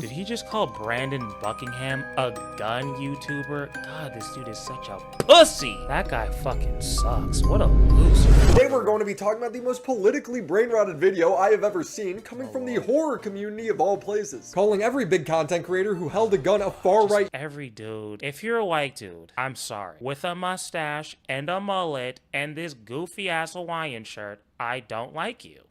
Did he just call Brandon Buckingham a gun YouTuber? God, this dude is such a pussy. That guy fucking sucks. What a loser. Today we're going to be talking about the most politically brain-rotted video I have ever seen, coming from the horror community of all places. Calling every big content creator who held a gun a far-right. Every dude. If you're a white dude, I'm sorry. With a mustache and a mullet and this goofy ass Hawaiian shirt, I don't like you.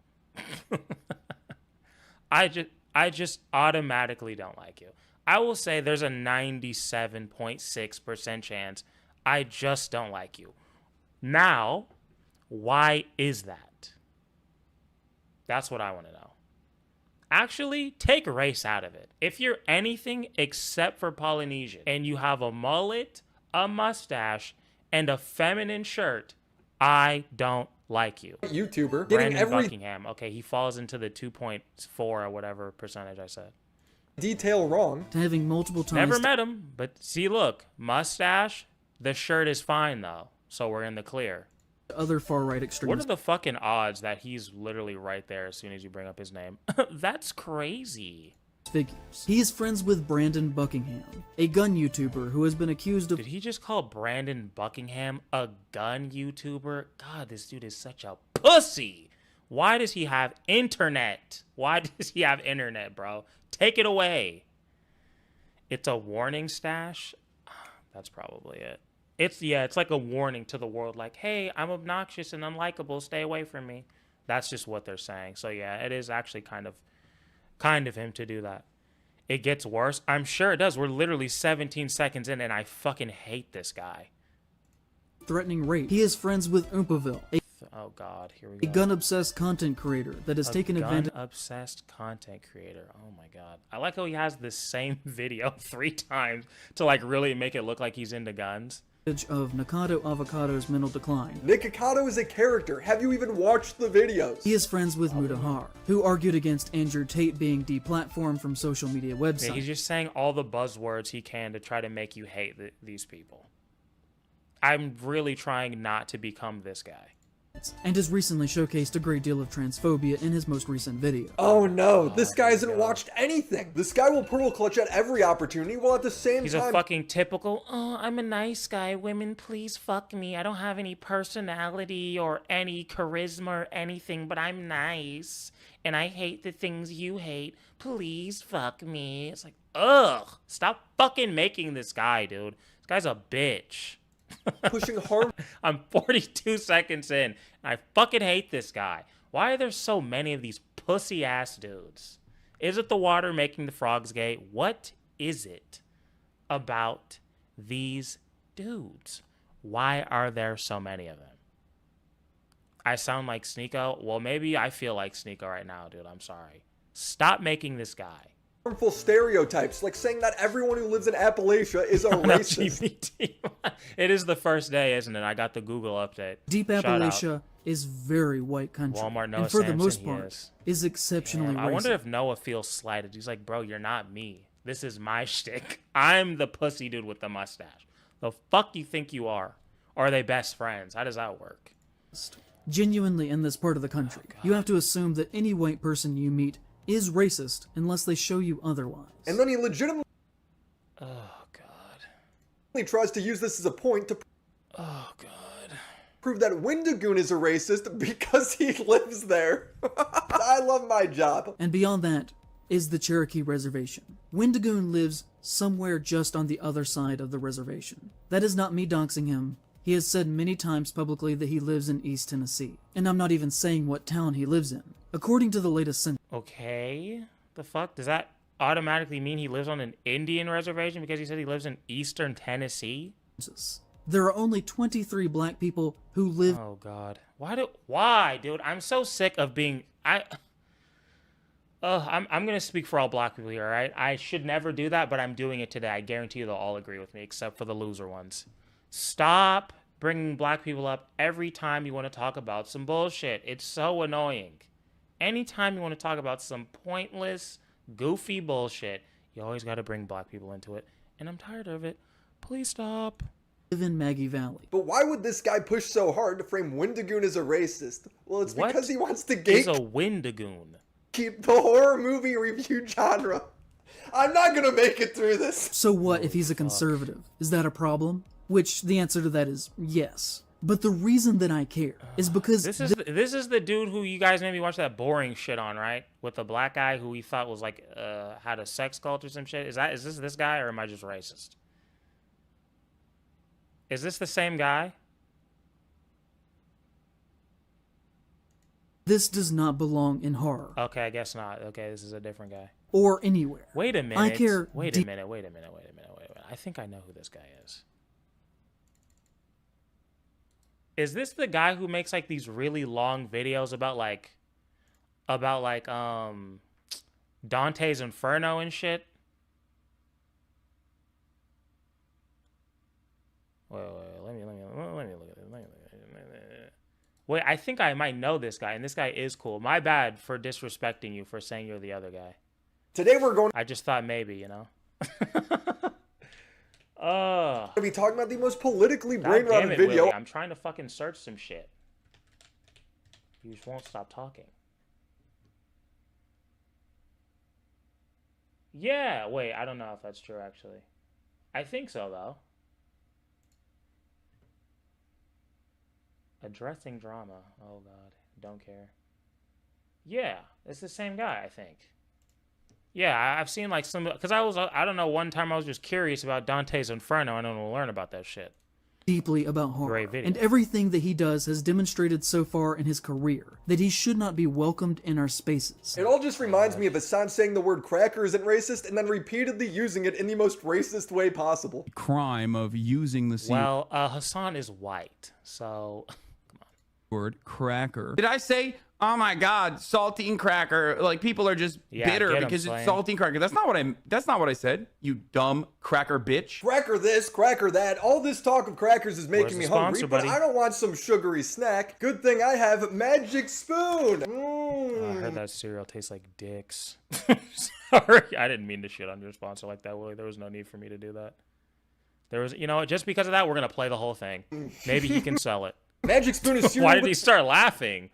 I just automatically don't like you. I will say there's a 97.6% chance I just don't like you. Now, why is that? That's what I want to know. Actually, take race out of it. If you're anything except for Polynesian and you have a mullet, a mustache, and a feminine shirt, I don't like you. YouTuber Brandon Buckingham. Okay, he falls into the 2.4 or whatever percentage I said. Detail wrong. Having multiple times. Never met him, but see, look, mustache. The shirt is fine though, so we're in the clear. Other far-right What extremists. are the fucking odds that he's literally right there as soon as you bring up his name? That's crazy. Figures. He is friends with Brandon Buckingham, a gun YouTuber who has been accused of. Did he just call Brandon Buckingham a gun YouTuber? God, this dude is such a pussy. Why does he have internet? Why does he have internet, bro? Take it away. It's a warning stash. That's probably it. It's like a warning to the world, like, hey, I'm obnoxious and unlikable. Stay away from me. That's just what they're saying. So yeah, it is actually kind of him to do that. It gets worse. I'm sure it does. We're literally 17 seconds in and I fucking hate this guy. Threatening rape. He is friends with Oompaville, Oh God, here we go. a gun-obsessed content creator that has taken advantage. Gun-obsessed content creator. Oh my God. I like how he has the same video 3 times to like really make it look like he's into guns. Of Nikado Avocado's mental decline. Nikado is a character. Have you even watched the videos? He is friends with Mudahar, who argued against Andrew Tate being deplatformed from social media websites. Yeah, he's just saying all the buzzwords he can to try to make you hate these people. I'm really trying not to become this guy. And has recently showcased a great deal of transphobia in his most recent video. Oh no, this guy hasn't watched anything. This guy will pearl clutch at every opportunity while at the same He's time. a fucking typical, oh, I'm a nice guy. Women, please fuck me. I don't have any personality or any charisma or anything, but I'm nice. And I hate the things you hate. Please fuck me. It's like, ugh. Stop fucking making this guy, dude. This guy's a bitch. Pushing hard. I'm 42 seconds in, and I fucking hate this guy. Why are there so many of these pussy-ass dudes? Is it the water making the frogs gay? What is it about these dudes? Why are there so many of them? I sound like Sneeko? Well, maybe I feel like Sneeko right now, dude. I'm sorry. Stop making this guy. Harmful stereotypes, like saying that everyone who lives in Appalachia is a racist. LGBT. It is the first day, isn't it? I got the Google update. Deep Shout Appalachia is very white country, Walmart Noah and for the Sampson, most he part, is exceptionally Damn, I racist. wonder if Noah feels slighted. He's like, bro, you're not me. This is my shtick. I'm the pussy dude with the mustache. The fuck you think you are? Or are they best friends? How does that work? Genuinely in this part of the country, you have to assume that any white person you meet is racist unless they show you otherwise. And then he legitimately Oh, God. tries to use this as a point to Oh, God. prove that Wendigoon is a racist because he lives there. I love my job. And beyond that is the Cherokee Reservation. Wendigoon lives somewhere just on the other side of the reservation. That is not me doxing him. He has said many times publicly that he lives in East Tennessee. And I'm not even saying what town he lives in. According to the latest census, Okay. The fuck? Does that automatically mean he lives on an Indian reservation because he said he lives in Eastern Tennessee? there are only 23 black people who live. Oh, God. Why, dude? I'm so sick of being... I'm going to speak for all black people here, all right? I should never do that, but I'm doing it today. I guarantee you they'll all agree with me, except for the loser ones. Stop bringing black people up every time you want to talk about some bullshit. It's so annoying. Anytime you want to talk about some pointless, goofy bullshit, you always got to bring black people into it. And I'm tired of it. Please stop. Live in Maggie Valley. But why would this guy push so hard to frame Wendigoon as a racist? Well, it's What because he wants to Is a Wendigoon. keep the horror movie review genre. I'm not gonna make it through this. So what if he's a conservative? Is that a problem? Which the answer to that is yes. But the reason that I care is because This is the dude who you guys made me watch that boring shit on, right? With the black guy who we thought was like had a sex cult or some shit. Is this guy, or am I just racist? Is this the same guy? this does not belong in horror. Okay, I guess not. Okay, this is a different guy. Or anywhere. Wait a minute. I care. Wait a minute. I think I know who this guy is. Is this the guy who makes like these really long videos about Dante's Inferno and shit? Wait, let me look at this. Wait, I think I might know this guy, and this guy is cool. My bad for disrespecting you for saying you're the other guy. Today we're going I just thought maybe, you know. to be talking about the most politically God damn brain-rotted it, video. Willie. I'm trying to fucking search some shit. You just won't stop talking. Yeah, wait, I don't know if that's true, actually. I think so, though. Addressing drama. Oh, God. Don't care. Yeah, it's the same guy, I think. Yeah, I've seen like some... Because I don't know, one time I was just curious about Dante's Inferno. I don't want to learn about that shit. Deeply about horror. Great video. And everything that he does has demonstrated so far in his career that he should not be welcomed in our spaces. It all just reminds me of Hassan saying the word cracker isn't racist and then repeatedly using it in the most racist way possible. Crime of using the Well, Hassan is white, so... word cracker. Did I say, oh my God, saltine cracker? Like people are just bitter because it's saltine cracker. That's not what I said. You dumb cracker bitch. Cracker this, cracker that. All this talk of crackers is making me hungry, sponsor, but buddy? I don't want some sugary snack. Good thing I have Magic Spoon. I heard that cereal tastes like dicks. Sorry, I didn't mean to shit on your sponsor like that, Willie. There was no need for me to do that. There was, you know, just because of that, we're gonna play the whole thing. Maybe he can sell it. Magic Spoon is cereal Why did he start laughing?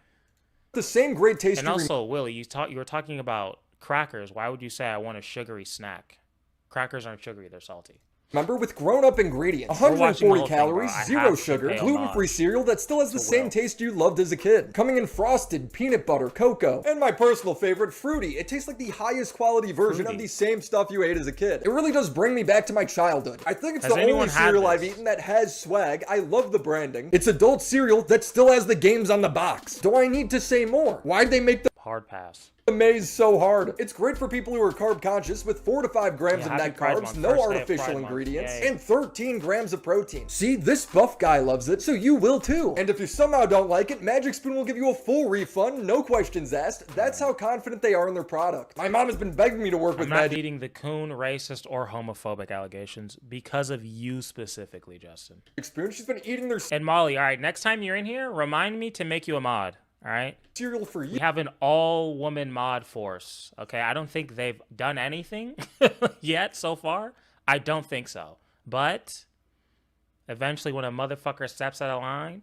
the same great taste. And also, Willie, you were talking about crackers. Why would you say I want a sugary snack? Crackers aren't sugary; they're salty. Remember, with grown-up ingredients, watching the 140 whole thing, calories, bro. I 0 have to sugar, pay gluten-free homage cereal that still has the to same Will. taste you loved as a kid. Coming in frosted, peanut butter, cocoa, and my personal favorite, fruity. It tastes like the highest quality version of Fruity. the same stuff you ate as a kid. It really does bring me back to my childhood. I think it's Has the anyone only had cereal this? I've eaten that has swag. I love the branding. It's adult cereal that still has the games on the box. Do I need to say more? Why'd they make the Hard pass. maze so hard? It's great for people who are carb conscious with 4 to 5 grams of happy net Pride carbs, Month. no First day of artificial Pride Month. ingredients, Yay. and 13 grams of protein. See, this buff guy loves it, so you will too. And if you somehow don't like it, Magic Spoon will give you a full refund, no questions asked. That's how confident they are in their product. My mom has been begging me to work with I'm not Magic eating the coon racist or homophobic allegations because of you specifically, Justin. Spoon. She's been eating their And Molly, all right, next time you're in here, remind me to make you a mod. All right. cereal for We you. have an all-woman mod force. Okay, I don't think they've done anything yet so far. I don't think so. But eventually, when a motherfucker steps out of line,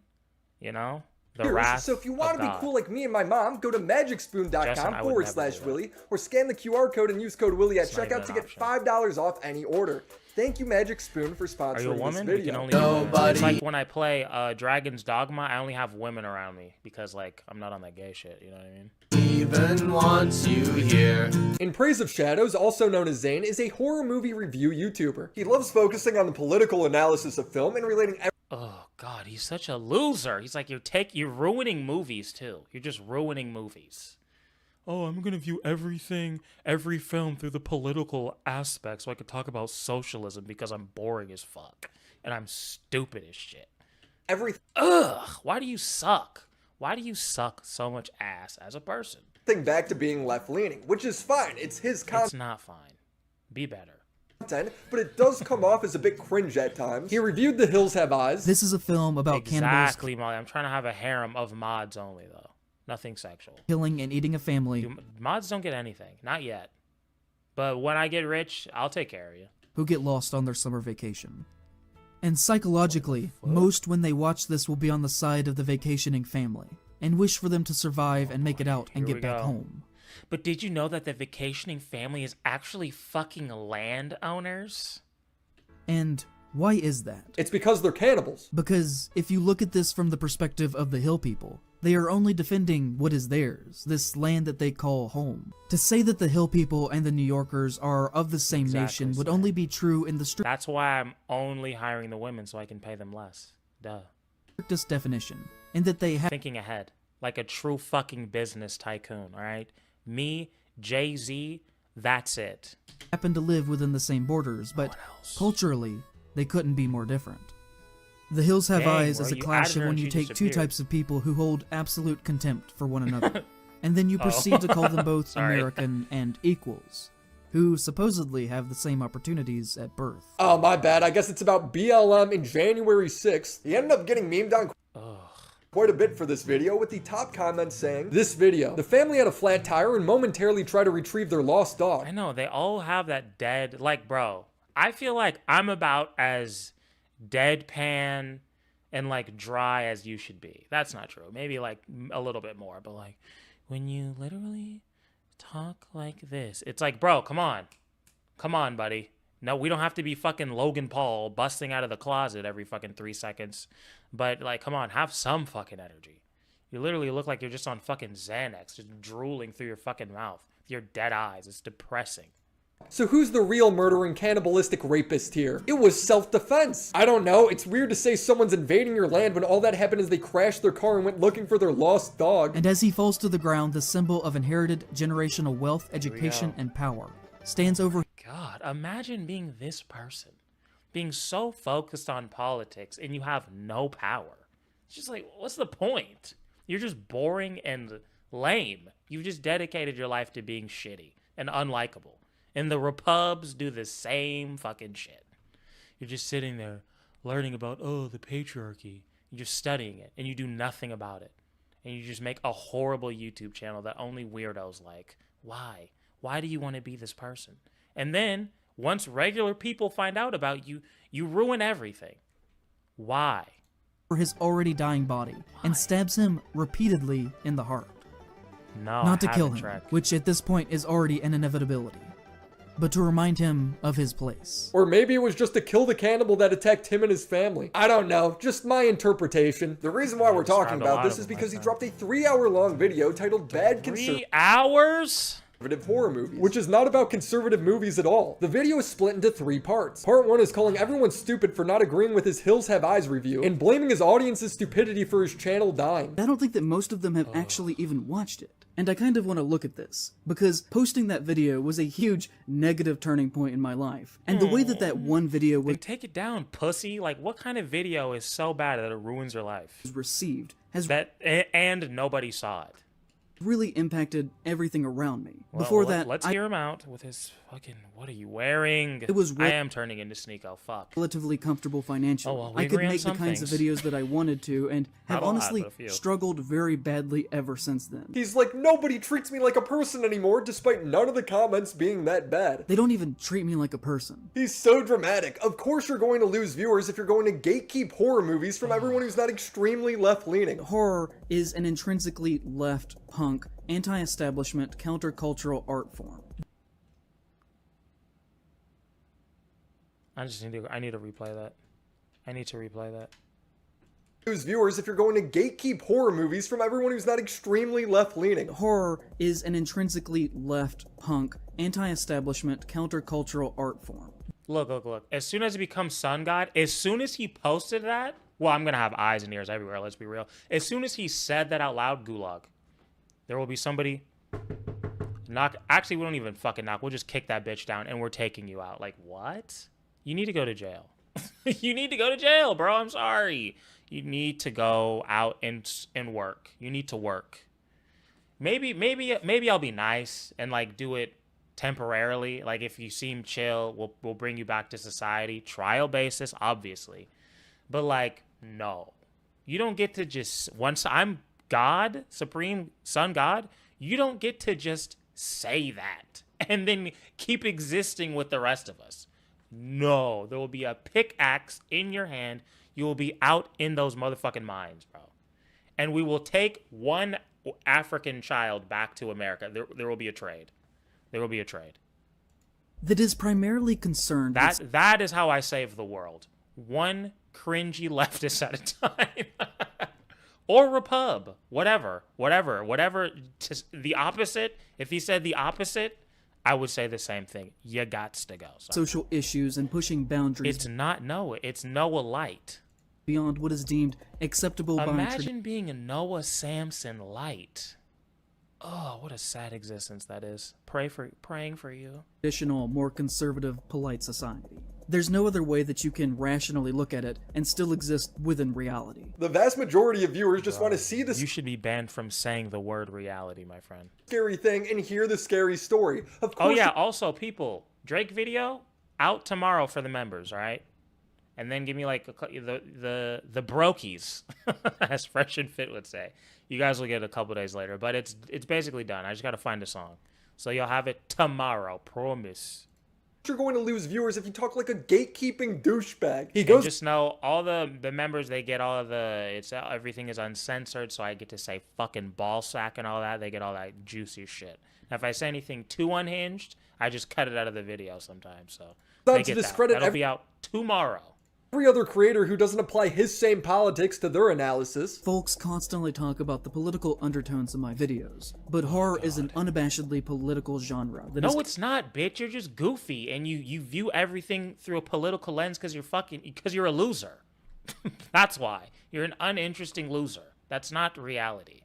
you know, the wrath. So if you want of to be God. cool like me and my mom, go to Justin, I magicspoon.com would never // do that. Willie, or scan the QR code and use code Willie at It's not checkout even to an get option. $5 off any order. Thank you, Magic Spoon, for sponsoring Are you a this woman? We video. can only do women. It's like when I play Dragon's Dogma, I only have women around me because, like, I'm not on that gay shit. You know what I mean? Even wants you here. In Praise of Shadows, also known as Zane, is a horror movie review YouTuber. He loves focusing on the political analysis of film and relating Oh God, he's such a loser. He's like, you're ruining movies too. You're just ruining movies. Oh, I'm gonna view every film through the political aspect so I could talk about socialism because I'm boring as fuck and I'm stupid as shit. everything Ugh, why do you suck? Why do you suck so much ass as a person? back to being left-leaning, which is fine. It's his It's not fine. Be better. content, but it does come off as a bit cringe at times. He reviewed The Hills Have Eyes. This is a film about cannibals Exactly, Molly. I'm trying to have a harem of mods only though. Nothing sexual. killing and eating a family Mods don't get anything. Not yet. But when I get rich, I'll take care of you. who get lost on their summer vacation. And psychologically, most when they watch this will be on the side of the vacationing family and wish for them to survive and make it out and Here get we back go. home. But did you know that the vacationing family is actually fucking landowners? And why is that? It's because they're cannibals. Because if you look at this from the perspective of the hill people, they are only defending what is theirs, this land that they call home. To say that the hill people and the New Yorkers are of the same nation would only be true in the That's why I'm only hiring the women so I can pay them less. Duh. strictest definition, in that they have Thinking ahead, like a true fucking business tycoon, alright? Me, Jay-Z, that's it. happen to live within the same borders, but culturally, they couldn't be more different. The Hills Have Eyes is a clash of when you take two types of people who hold absolute contempt for one another, and then you proceed to call them both American and equals, who supposedly have the same opportunities at birth. Oh, my bad. I guess it's about BLM in January 6th. He ended up getting memed on quite a bit for this video, with the top comments saying, "This video, the family had a flat tire and momentarily tried to retrieve their lost dog." I know, they all have that dead, like, bro, I feel like I'm about as deadpan and like dry as you should be. That's not true. Maybe like a little bit more, but like when you literally talk like this, it's like, bro, come on, buddy. No, we don't have to be fucking Logan Paul busting out of the closet every fucking 3 seconds, but like, come on, have some fucking energy. You literally look like you're just on fucking Xanax, just drooling through your fucking mouth with your dead eyes. It's depressing. So who's the real murdering cannibalistic rapist here? It was self-defense. I don't know, it's weird to say someone's invading your land when all that happened is they crashed their car and went looking for their lost dog. And as he falls to the ground, the symbol of inherited generational wealth, education, and power stands over. God, imagine being this person, being so focused on politics and you have no power. It's just like, what's the point? You're just boring and lame. You've just dedicated your life to being shitty and unlikable. And the Repubs do the same fucking shit. You're just sitting there learning about, the patriarchy. You're just studying it, and you do nothing about it. And you just make a horrible YouTube channel that only weirdos like. Why? Why do you want to be this person? And then, once regular people find out about you, you ruin everything. Why? For his already dying body, and stabs him repeatedly in the heart. No, not to kill him, which at this point is already an inevitability, but to remind him of his place. Or maybe it was just to kill the cannibal that attacked him and his family. I don't know, just my interpretation. The reason why we're talking about this is because he dropped a 3-hour-long video titled Bad Conservative 3 hours? Horror Movies, which is not about conservative movies at all. The video is split into 3 parts. Part 1 is calling everyone stupid for not agreeing with his Hills Have Eyes review, and blaming his audience's stupidity for his channel dying. I don't think that most of them have actually even watched it. And I kind of want to look at this, because posting that video was a huge negative turning point in my life. And the way that that one video was take it down, pussy. Like, what kind of video is so bad that it ruins your life? Received has and nobody saw it. Really impacted everything around me. Well, Before that, let's hear him out with his fucking, what are you wearing? I am turning into Sneeko, fuck. Relatively comfortable financially. Oh, well, I could make the kinds of videos that I wanted to, and have honestly struggled very badly ever since then. He's like, nobody treats me like a person anymore, despite none of the comments being that bad. They don't even treat me like a person. He's so dramatic. Of course you're going to lose viewers if you're going to gatekeep horror movies from everyone who's not extremely left-leaning. Horror is an intrinsically left, punk, anti-establishment, countercultural art form. I need to replay that. I need to replay that. Lose viewers if you're going to gatekeep horror movies from everyone who's not extremely left-leaning. Horror is an intrinsically left, punk, anti-establishment, countercultural art form. Look. As soon as he becomes Sun God, as soon as he posted that, well, I'm gonna have eyes and ears everywhere, let's be real. As soon as he said that out loud, gulag. There will be somebody knock. Actually, we don't even fucking knock. We'll just kick that bitch down and we're taking you out. Like, what? You need to go to jail. You need to go to jail, bro. I'm sorry. You need to go out and work. You need to work. Maybe I'll be nice and like do it temporarily. Like if you seem chill, we'll bring you back to society. Trial basis, obviously. But like, no. You don't get to just, once I'm God, Supreme Sun God, you don't get to just say that and then keep existing with the rest of us. No, there will be a pickaxe in your hand. You will be out in those motherfucking mines, bro. And we will take one African child back to America. There will be a trade. There will be a trade. That is primarily concerned that is how I save the world. One cringy leftist at a time. Or Repub. Whatever. The opposite. If he said the opposite, I would say the same thing. You gots to go. Sorry. Social issues and pushing boundaries. It's not Noah. It's Noah Light. Beyond what is deemed acceptable. Imagine being a Noah Samson Light. Oh, what a sad existence that is. Praying for you. Traditional, more conservative, polite society. There's no other way that you can rationally look at it and still exist within reality. The vast majority of viewers just want to see this. You should be banned from saying the word reality, my friend. Scary thing and hear the scary story. Of course. Oh yeah, also people, Drake video out tomorrow for the members, all right? And then give me like the brokies, as Fresh and Fit would say. You guys will get it a couple days later, but it's basically done. I just got to find a song. So you'll have it tomorrow, promise. You're going to lose viewers if you talk like a gatekeeping douchebag. And just know all the members, they get all of everything is uncensored, so I get to say fucking ball sack and all that. They get all that juicy shit. Now, if I say anything too unhinged, I just cut it out of the video sometimes. So they get that. That'll be out tomorrow. Every other creator who doesn't apply his same politics to their analysis. Folks constantly talk about the political undertones of my videos, but horror is an unabashedly political genre. It's not, bitch. You're just goofy, and you view everything through a political lens because you're a loser. That's why. You're an uninteresting loser. That's not reality.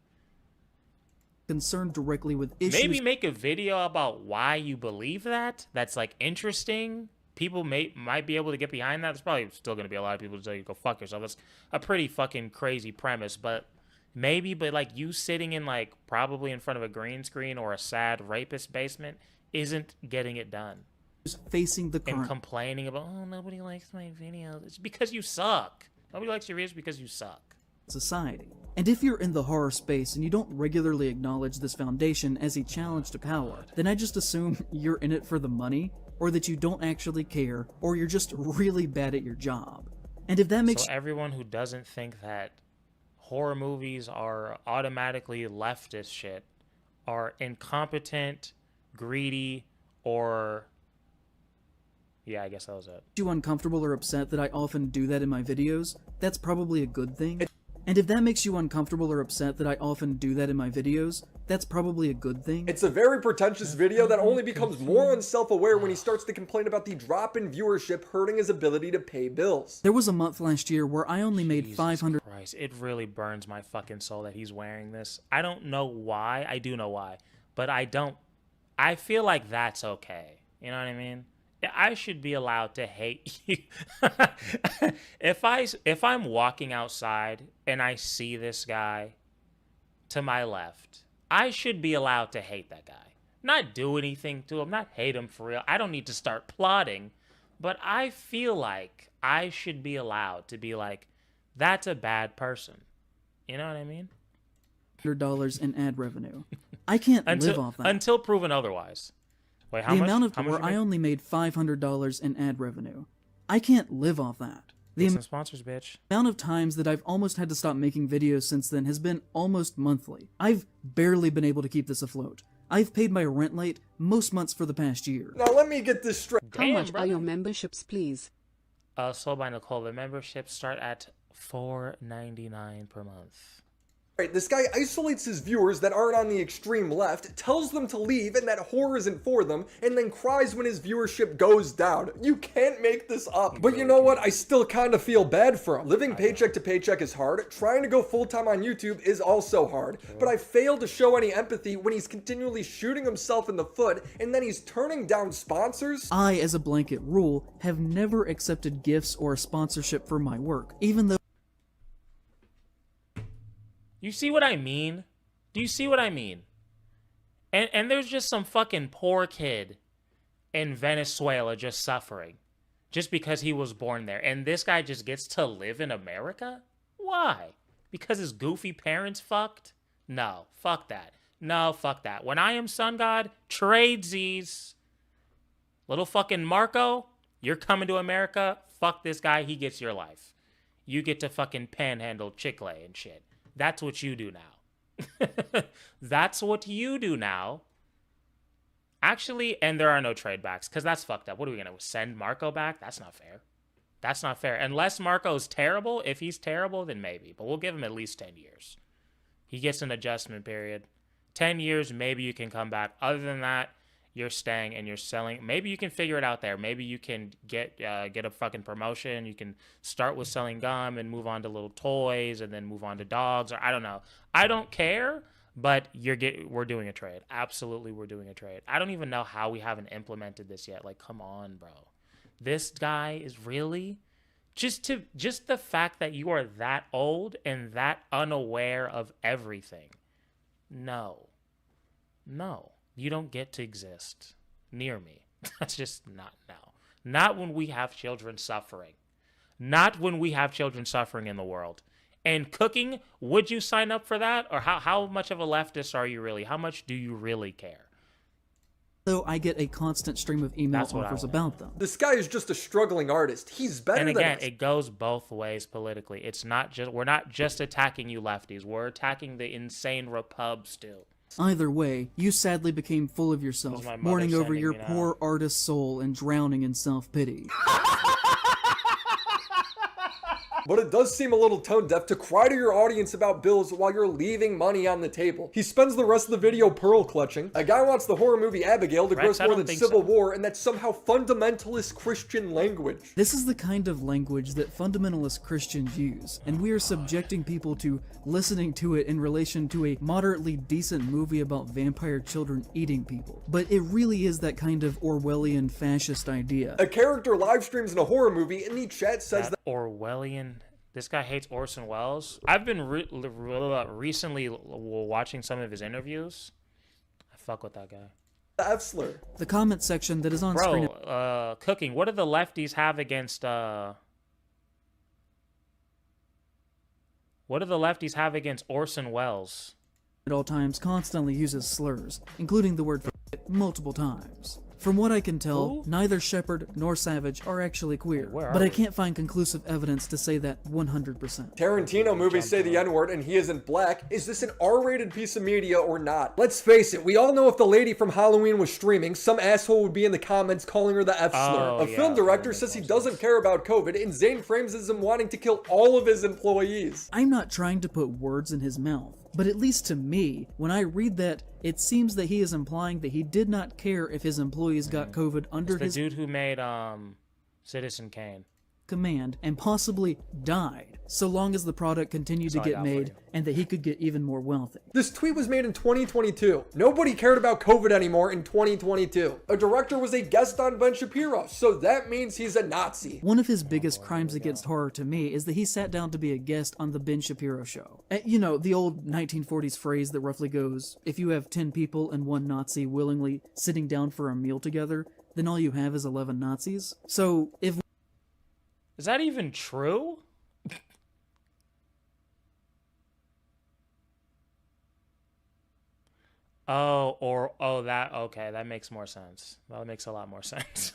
Concerned directly with issues. Maybe make a video about why you believe that. That's like interesting. People might be able to get behind that. There's probably still going to be a lot of people who tell you go fuck yourself. That's a pretty fucking crazy premise, but like you sitting in like probably in front of a green screen or a sad rapist basement isn't getting it done. Facing the current. And complaining about, oh, nobody likes my videos. It's because you suck. Nobody likes your videos because you suck. Society. And if you're in the horror space and you don't regularly acknowledge this foundation as a challenge to power, then I just assume you're in it for the money, or that you don't actually care, or you're just really bad at your job. And if that makes everyone who doesn't think that horror movies are automatically leftist shit are incompetent, greedy, or yeah, I guess that was it. You uncomfortable or upset that I often do that in my videos, that's probably a good thing. And if that makes you uncomfortable or upset that I often do that in my videos, that's probably a good thing. It's a very pretentious video that only becomes more unself-aware when he starts to complain about the drop in viewership hurting his ability to pay bills. There was a month last year where I only made 500. Christ, it really burns my fucking soul that he's wearing this. I don't know why. I do know why, but I feel like that's okay. You know what I mean? I should be allowed to hate you. If I'm walking outside and I see this guy to my left, I should be allowed to hate that guy. Not do anything to him, not hate him for real. I don't need to start plotting, but I feel like I should be allowed to be like, that's a bad person. You know what I mean? $100 in ad revenue. I can't live off that. Until proven otherwise. Wait, how much? I only made $500 in ad revenue. I can't live off that. The sponsors, bitch. amount of times that I've almost had to stop making videos since then has been almost monthly. I've barely been able to keep this afloat. I've paid my rent late most months for the past year. Now let me get this straight. How much are your memberships, please? So by Nicole, the memberships start at $4.99 per month. Right, this guy isolates his viewers that aren't on the extreme left, tells them to leave and that horror isn't for them, and then cries when his viewership goes down. You can't make this up. But you know what? I still kind of feel bad for him. Living paycheck to paycheck is hard. Trying to go full-time on YouTube is also hard. But I fail to show any empathy when he's continually shooting himself in the foot, and then he's turning down sponsors. I, as a blanket rule, have never accepted gifts or sponsorship for my work, even though You see what I mean? Do you see what I mean? And there's just some fucking poor kid in Venezuela just suffering just because he was born there. And this guy just gets to live in America? Why? Because his goofy parents fucked? No, fuck that. No, fuck that. When I am Sun God, tradesies. Little fucking Marco, you're coming to America. Fuck this guy, he gets your life. You get to fucking panhandle Chick-fil-A and shit. That's what you do now. That's what you do now. Actually, and there are no trade backs, because that's fucked up. What are we going to send Marco back? That's not fair. That's not fair. Unless Marco's terrible. If he's terrible, then maybe. But we'll give him at least 10 years. He gets an adjustment period. 10 years, maybe you can come back. Other than that, you're staying and you're selling. Maybe you can figure it out there. Maybe you can get a fucking promotion. You can start with selling gum and move on to little toys and then move on to dogs. Or I don't know. I don't care. But we're doing a trade. Absolutely, we're doing a trade. I don't even know how we haven't implemented this yet. Like, come on, bro. This guy is really just the fact that you are that old and that unaware of everything. No, you don't get to exist near me. That's just not now. Not when we have children suffering. Not when we have children suffering in the world. And cooking, would you sign up for that? Or how much of a leftist are you really? How much do you really care? Though I get a constant stream of email offers about them. This guy is just a struggling artist. He's better than us. And again, it goes both ways politically. It's not just, we're not just attacking you lefties. We're attacking the insane repubs too. Either way, you sadly became full of yourself, mourning over your poor artist soul and drowning in self-pity. But it does seem a little tone deaf to cry to your audience about bills while you're leaving money on the table. He spends the rest of the video pearl clutching. A guy wants the horror movie Abigail to gross more than Civil War, and that's somehow fundamentalist Christian language. This is the kind of language that fundamentalist Christians use, and we are subjecting people to listening to it in relation to a moderately decent movie about vampire children eating people. But it really is that kind of Orwellian fascist idea. A character live streams in a horror movie, and the chat says that Orwellian. This guy hates Orson Welles. I've been recently watching some of his interviews. I fuck with that guy. F-slur. The comment section that is on screen. Cooking. What do the lefties have against What do the lefties have against Orson Welles? At all times constantly uses slurs, including the word multiple times. From what I can tell, neither Shepard nor Savage are actually queer, but I can't find conclusive evidence to say that 100%. Tarantino movies say the N-word and he isn't black. Is this an R-rated piece of media or not? Let's face it, we all know if the lady from Halloween was streaming, some asshole would be in the comments calling her the F-slur. A film director says he doesn't care about COVID, and Zayn frames as him wanting to kill all of his employees. I'm not trying to put words in his mouth, but at least to me, when I read that, it seems that he is implying that he did not care if his employees got COVID under his dude who made Citizen Kane command and possibly died, so long as the product continued to get made and that he could get even more wealthy. This tweet was made in 2022. Nobody cared about COVID anymore in 2022. A director was a guest on Ben Shapiro, so that means he's a Nazi. One of his biggest crimes against horror to me is that he sat down to be a guest on the Ben Shapiro show. You know, the old 1940s phrase that roughly goes, if you have 10 people and one Nazi willingly sitting down for a meal together, then all you have is 11 Nazis. So if Is that even true? That makes more sense. That makes a lot more sense.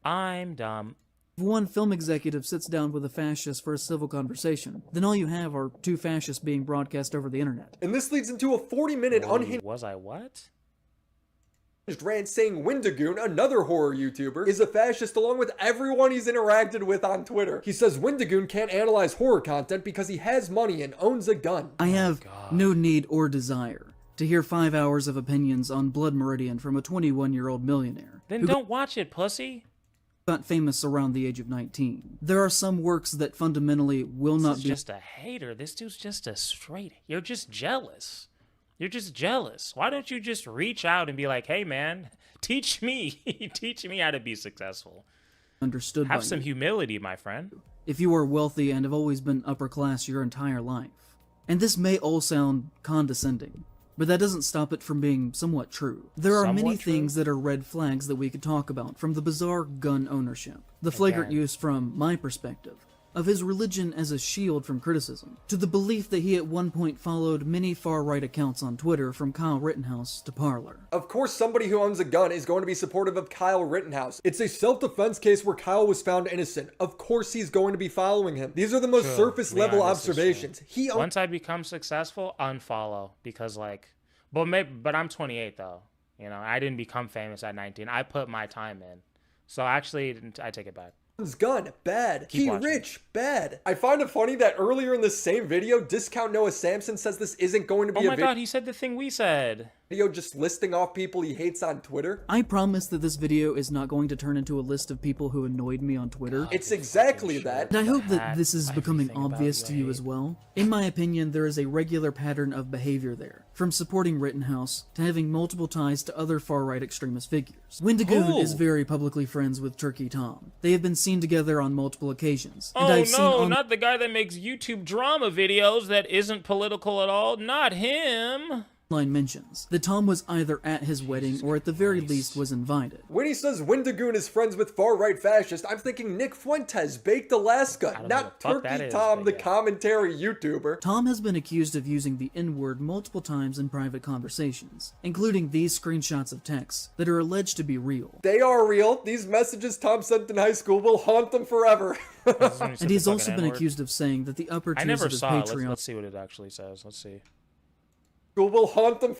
I'm dumb. If one film executive sits down with a fascist for a civil conversation, then all you have are two fascists being broadcast over the internet. And this leads into a 40-minute unhinged Was I what? rant saying Wendigoon, another horror YouTuber, is a fascist along with everyone he's interacted with on Twitter. He says Wendigoon can't analyze horror content because he has money and owns a gun. I have no need or desire to hear 5 hours of opinions on Blood Meridian from a 21-year-old millionaire. Then don't watch it, pussy. Got famous around the age of 19. There are some works that fundamentally will not be just a hater. This dude's just a straight. You're just jealous. You're just jealous. Why don't you just reach out and be like, hey man, teach me. Teach me how to be successful. Understood. Have some humility, my friend. If you are wealthy and have always been upper class your entire life. And this may all sound condescending, but that doesn't stop it from being somewhat true. There are many things that are red flags that we could talk about, from the bizarre gun ownership, the flagrant use from my perspective of his religion as a shield from criticism, to the belief that he at one point followed many far-right accounts on Twitter from Kyle Rittenhouse to Parler. Of course, somebody who owns a gun is going to be supportive of Kyle Rittenhouse. It's a self-defense case where Kyle was found innocent. Of course he's going to be following him. These are the most surface-level observations. Once I become successful, unfollow, because like, but I'm 28 though. You know, I didn't become famous at 19. I put my time in. So actually, I take it back. Gun, bad. Keep watching. Rich, bad. I find it funny that earlier in the same video, Discount Noah Samson says this isn't going to be oh my god, he said the thing we said. Video just listing off people he hates on Twitter. I promise that this video is not going to turn into a list of people who annoyed me on Twitter. It's exactly that. And I hope that this is becoming obvious to you as well. In my opinion, there is a regular pattern of behavior there, from supporting Rittenhouse to having multiple ties to other far-right extremist figures. Wendigoon is very publicly friends with Turkey Tom. They have been seen together on multiple occasions. And I've seen not the guy that makes YouTube drama videos that isn't political at all. Not him. Mentions that Tom was either at his wedding or at the very least was invited. When he says Wendigoon is friends with far-right fascists, I'm thinking Nick Fuentes, Baked Alaska, not Turkey Tom, the commentary YouTuber. Tom has been accused of using the N-word multiple times in private conversations, including these screenshots of texts that are alleged to be real. They are real. These messages Tom sent in high school will haunt them forever. And he's also been accused of saying that the upper tiers of his Patreon... Let's see what it actually says. Let's see. Will haunt them.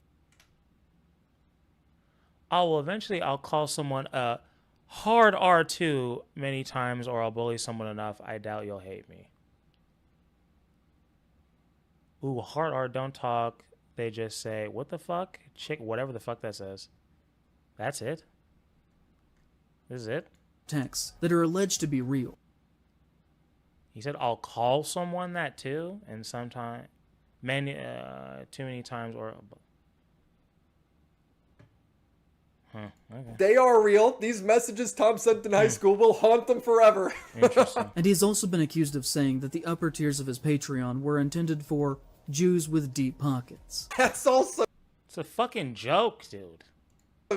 Oh, well, eventually I'll call someone a hard R2 many times, or I'll bully someone enough. I doubt you'll hate me. Ooh, hard R, don't talk. They just say, what the fuck? Chick, whatever the fuck that says. That's it? This is it? Texts that are alleged to be real. He said, I'll call someone that too, and sometime... too many times or okay. They are real. These messages Tom sent in high school will haunt them forever. Interesting. And he's also been accused of saying that the upper tiers of his Patreon were intended for Jews with deep pockets. That's also... It's a fucking joke, dude.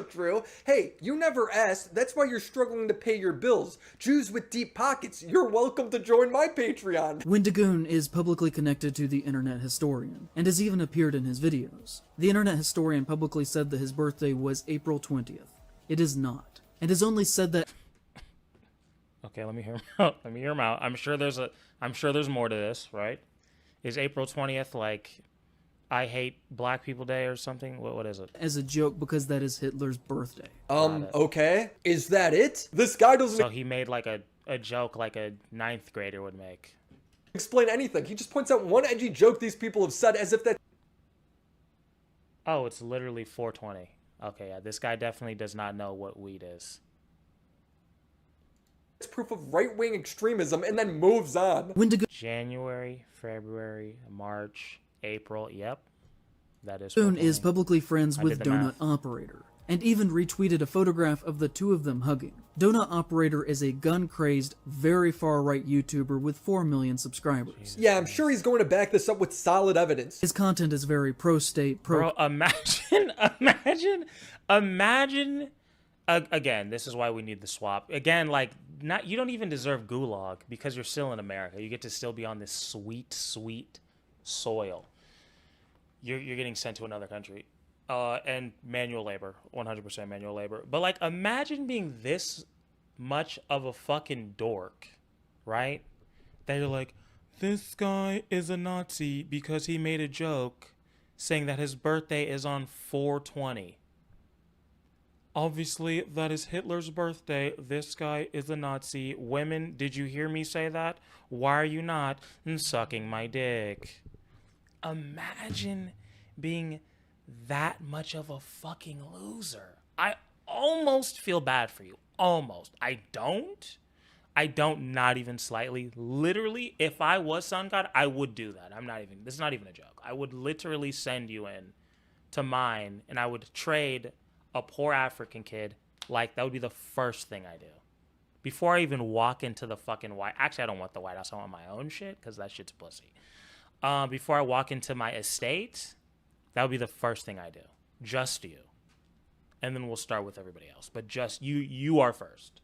True. Hey, you never asked. That's why you're struggling to pay your bills. Jews with deep pockets, you're welcome to join my Patreon. Wendigoon is publicly connected to the Internet Historian, and has even appeared in his videos. The Internet Historian publicly said that his birthday was April 20th. It is not. And has only said that... Okay, let me hear him out. Let me hear him out. I'm sure there's more to this, right? Is April 20th like... I hate Black People Day or something? What is it? As a joke because that is Hitler's birthday. Okay. Is that it? This guy doesn't... So he made like a joke like a 9th grader would make. Explain anything. He just points out one edgy joke these people have said as if that... Oh, it's literally 420. Okay, yeah, this guy definitely does not know what weed is. It's proof of right-wing extremism and then moves on. January, February, March... April, yep. That is. Wendigoon is publicly friends with Donut Operator, and even retweeted a photograph of the two of them hugging. Donut Operator is a gun-crazed, very far-right YouTuber with 4 million subscribers. Yeah, I'm sure he's going to back this up with solid evidence. His content is very pro-state, Bro, imagine. Again, this is why we need the swap. Again, like, you don't even deserve gulag because you're still in America. You get to still be on this sweet, sweet soil. You're getting sent to another country, and manual labor, 100% manual labor. But like, imagine being this much of a fucking dork, right? That you're like, this guy is a Nazi because he made a joke saying that his birthday is on 420. Obviously, that is Hitler's birthday. This guy is a Nazi. Women, did you hear me say that? Why are you not sucking my dick? Imagine being that much of a fucking loser. I almost feel bad for you. Almost. I don't, not even slightly. Literally, if I was Sun God, I would do that. This is not even a joke. I would literally send you in to mine, and I would trade a poor African kid. Like, that would be the first thing I do. Before I even walk into the fucking White... Actually, I don't want the White House. I want my own shit, because that shit's pussy. Before I walk into my estate, that would be the first thing I do. Just you. And then we'll start with everybody else. But just you are first.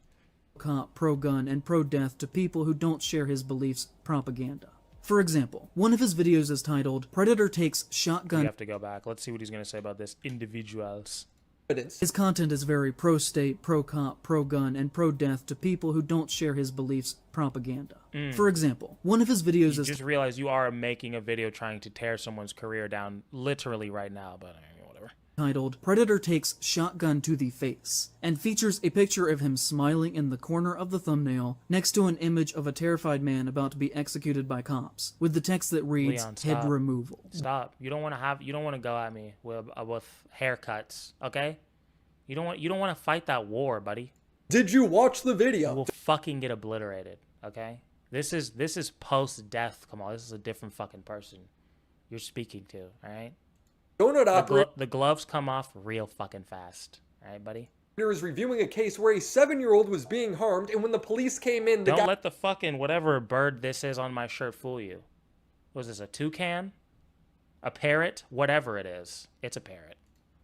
cop, pro-gun, and pro-death to people who don't share his beliefs propaganda. For example, one of his videos is titled, Predator Takes Shotgun... You have to go back. Let's see what he's going to say about this. Individuals. His content is very pro-state, pro-cop, pro-gun, and pro-death to people who don't share his beliefs propaganda. For example, one of his videos is... just realize you are making a video trying to tear someone's career down literally right now, but I mean, whatever. Titled, Predator Takes Shotgun to the Face, and features a picture of him smiling in the corner of the thumbnail next to an image of a terrified man about to be executed by cops, with the text that reads, Leon, head removal. Stop. You don't want to go at me with haircuts, okay? You don't want to fight that war, buddy. Did you watch the video? You will fucking get obliterated, okay? This is post-death, Kahmal. This is a different fucking person you're speaking to, all right? The gloves come off real fucking fast. All right, buddy? Is reviewing a case where a 7-year-old was being harmed, and when the police came in, Don't let the fucking whatever bird this is on my shirt fool you. Was this a toucan? A parrot? Whatever it is. It's a parrot.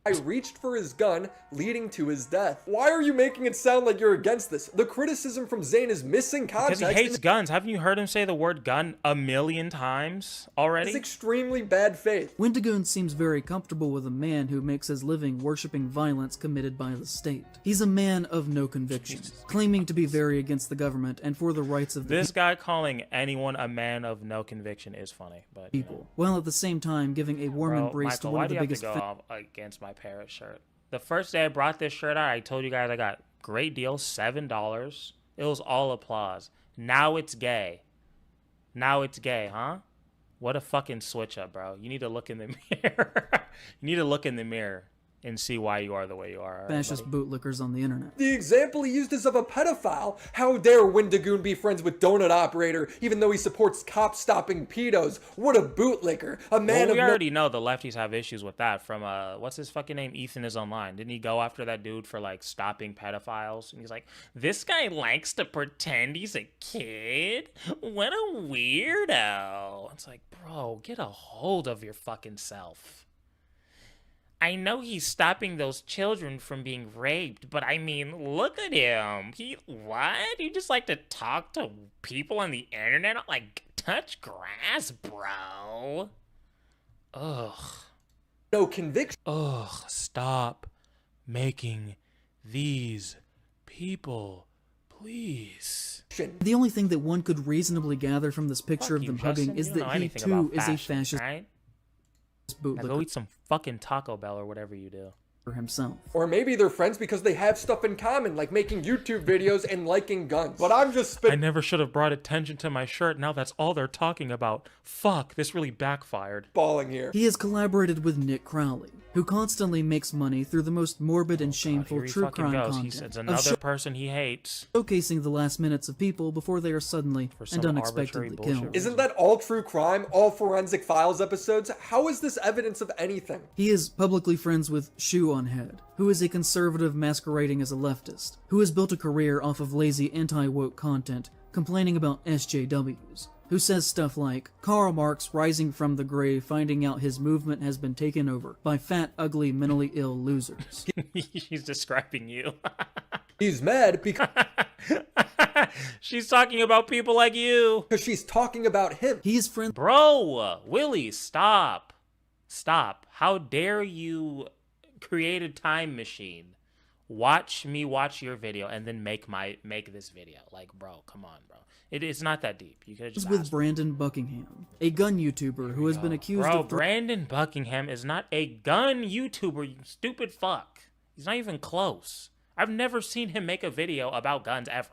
I reached for his gun, leading to his death. Why are you making it sound like you're against this? The criticism from Zane is missing context. Because he hates guns. Haven't you heard him say the word gun a million times already? It's extremely bad faith. Wendigoon seems very comfortable with a man who makes his living worshipping violence committed by the state. He's a man of no conviction, claiming to be very against the government and for the rights of the This guy calling anyone a man of no conviction is funny, but people, while at the same time giving a warm embrace Michael, to one why of the do you biggest have to go against my parrot shirt? The first day I brought this shirt out, I told you guys I got great deal, $7. It was all applause. Now it's gay. Now it's gay, huh? What a fucking switch up, bro. You need to look in the mirror. You need to look in the mirror and see why you are the way you are. Right, fascist bootlickers on the internet. The example he used is of a pedophile. How dare Wendigoon be friends with Donut Operator, even though he supports cops stopping pedos? What a bootlicker. A man we already know the lefties have issues with that from, what's his fucking name? Ethan Is Online. Didn't he go after that dude for, like, stopping pedophiles? And he's like, this guy likes to pretend he's a kid? What a weirdo. It's like, bro, get a hold of your fucking self. I know he's stopping those children from being raped, but I mean, look at him. What? You just like to talk to people on the internet? Like, touch grass, bro. Ugh. No conviction. Ugh, stop making these people, please. The only thing that one could reasonably gather from this picture of them hugging is that he too is a fascist. Right? Bootlicker. Now go eat some fucking Taco Bell or whatever you do. For himself. Or maybe they're friends because they have stuff in common, like making YouTube videos and liking guns. But I'm just I never should have brought attention to my shirt. Now that's all they're talking about. Fuck, this really backfired. Spitballing here. He has collaborated with Nick Crowley, who constantly makes money through the most morbid and shameful true crime content. It's another person he hates. Showcasing the last minutes of people before they are suddenly and unexpectedly killed. Isn't that all true crime? All Forensic Files episodes? How is this evidence of anything? He is publicly friends with Shoe on Head, who is a conservative masquerading as a leftist, who has built a career off of lazy anti-woke content, complaining about SJWs, who says stuff like, Karl Marx rising from the grave finding out his movement has been taken over by fat, ugly, mentally ill losers. He's describing you. He's mad because... She's talking about people like you. Because she's talking about him. He's friend... Bro, Willie, stop. Stop. How dare you create a time machine? Watch me watch your video and then make this video. Like, bro, come on, bro. It's not that deep. You could just with Brandon Buckingham, a gun YouTuber who has been accused of... Brandon Buckingham is not a gun YouTuber, you stupid fuck. He's not even close. I've never seen him make a video about guns ever.